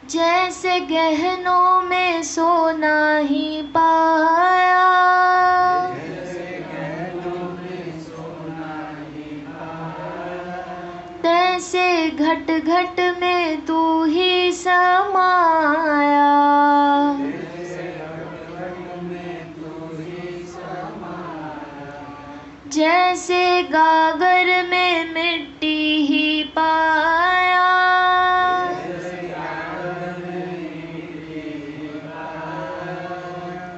जैसे गहनों में सोना ही पाया, तैसे घट घट में तू ही समाया। जैसे गागर में मिट्टी ही पाया,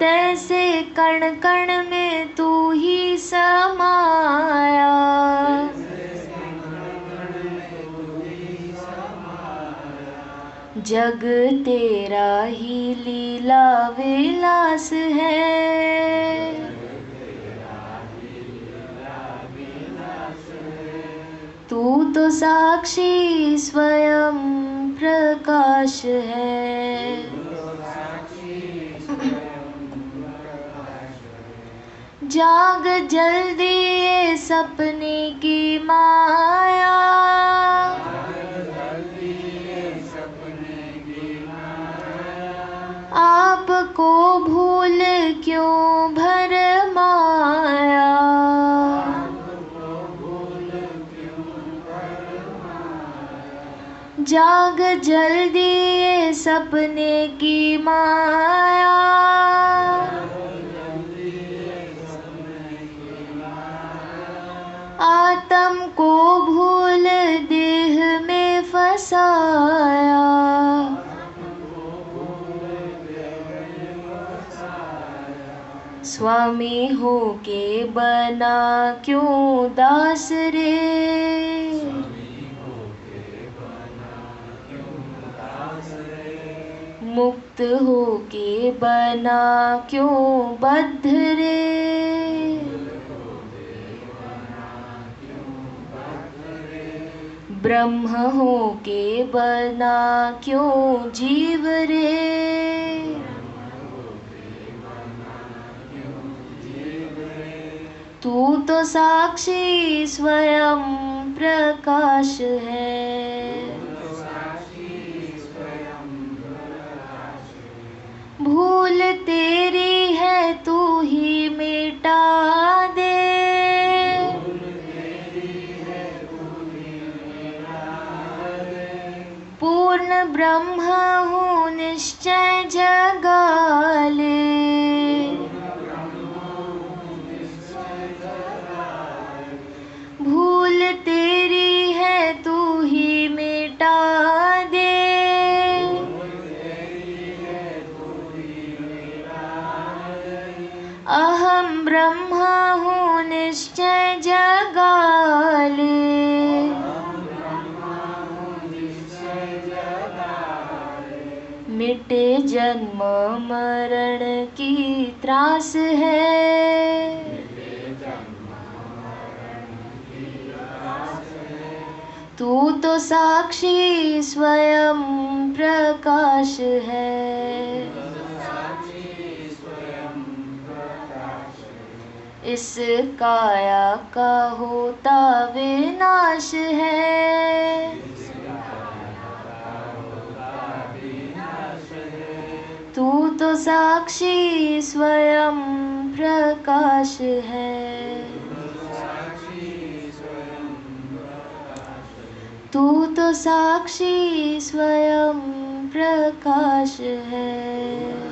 तैसे कण कण में तू ही समाया। जग तेरा ही लीला विलास है। तू तो साक्षी स्वयं प्रकाश है। जाग जल्दी ये सपने की माया, आपको भूल क्यों भरमाया। जाग जल्दी ये सपने की माया, आत्म को भूल देह में फसाया। स्वामी हो के बना क्यों दास रे। मुक्त होके बना क्यों बद्ध रे। ब्रह्म होके बना क्यों जीव रे। तू तो साक्षी स्वयं प्रकाश है। भूल तेरी है तू ही मिटा दे। पूर्ण ब्रह्म हूँ निश्चय जगा ले। भूल तेरी है तू ही मिटा दे। अहम ब्रह्म हूँ निश्चय जगा ले। मिटे जन्म मरण की त्रास है। तू तो साक्षी स्वयं प्रकाश है। इस काया का होता विनाश है। तू तो साक्षी स्वयं प्रकाश है। तू तो साक्षी स्वयं प्रकाश है।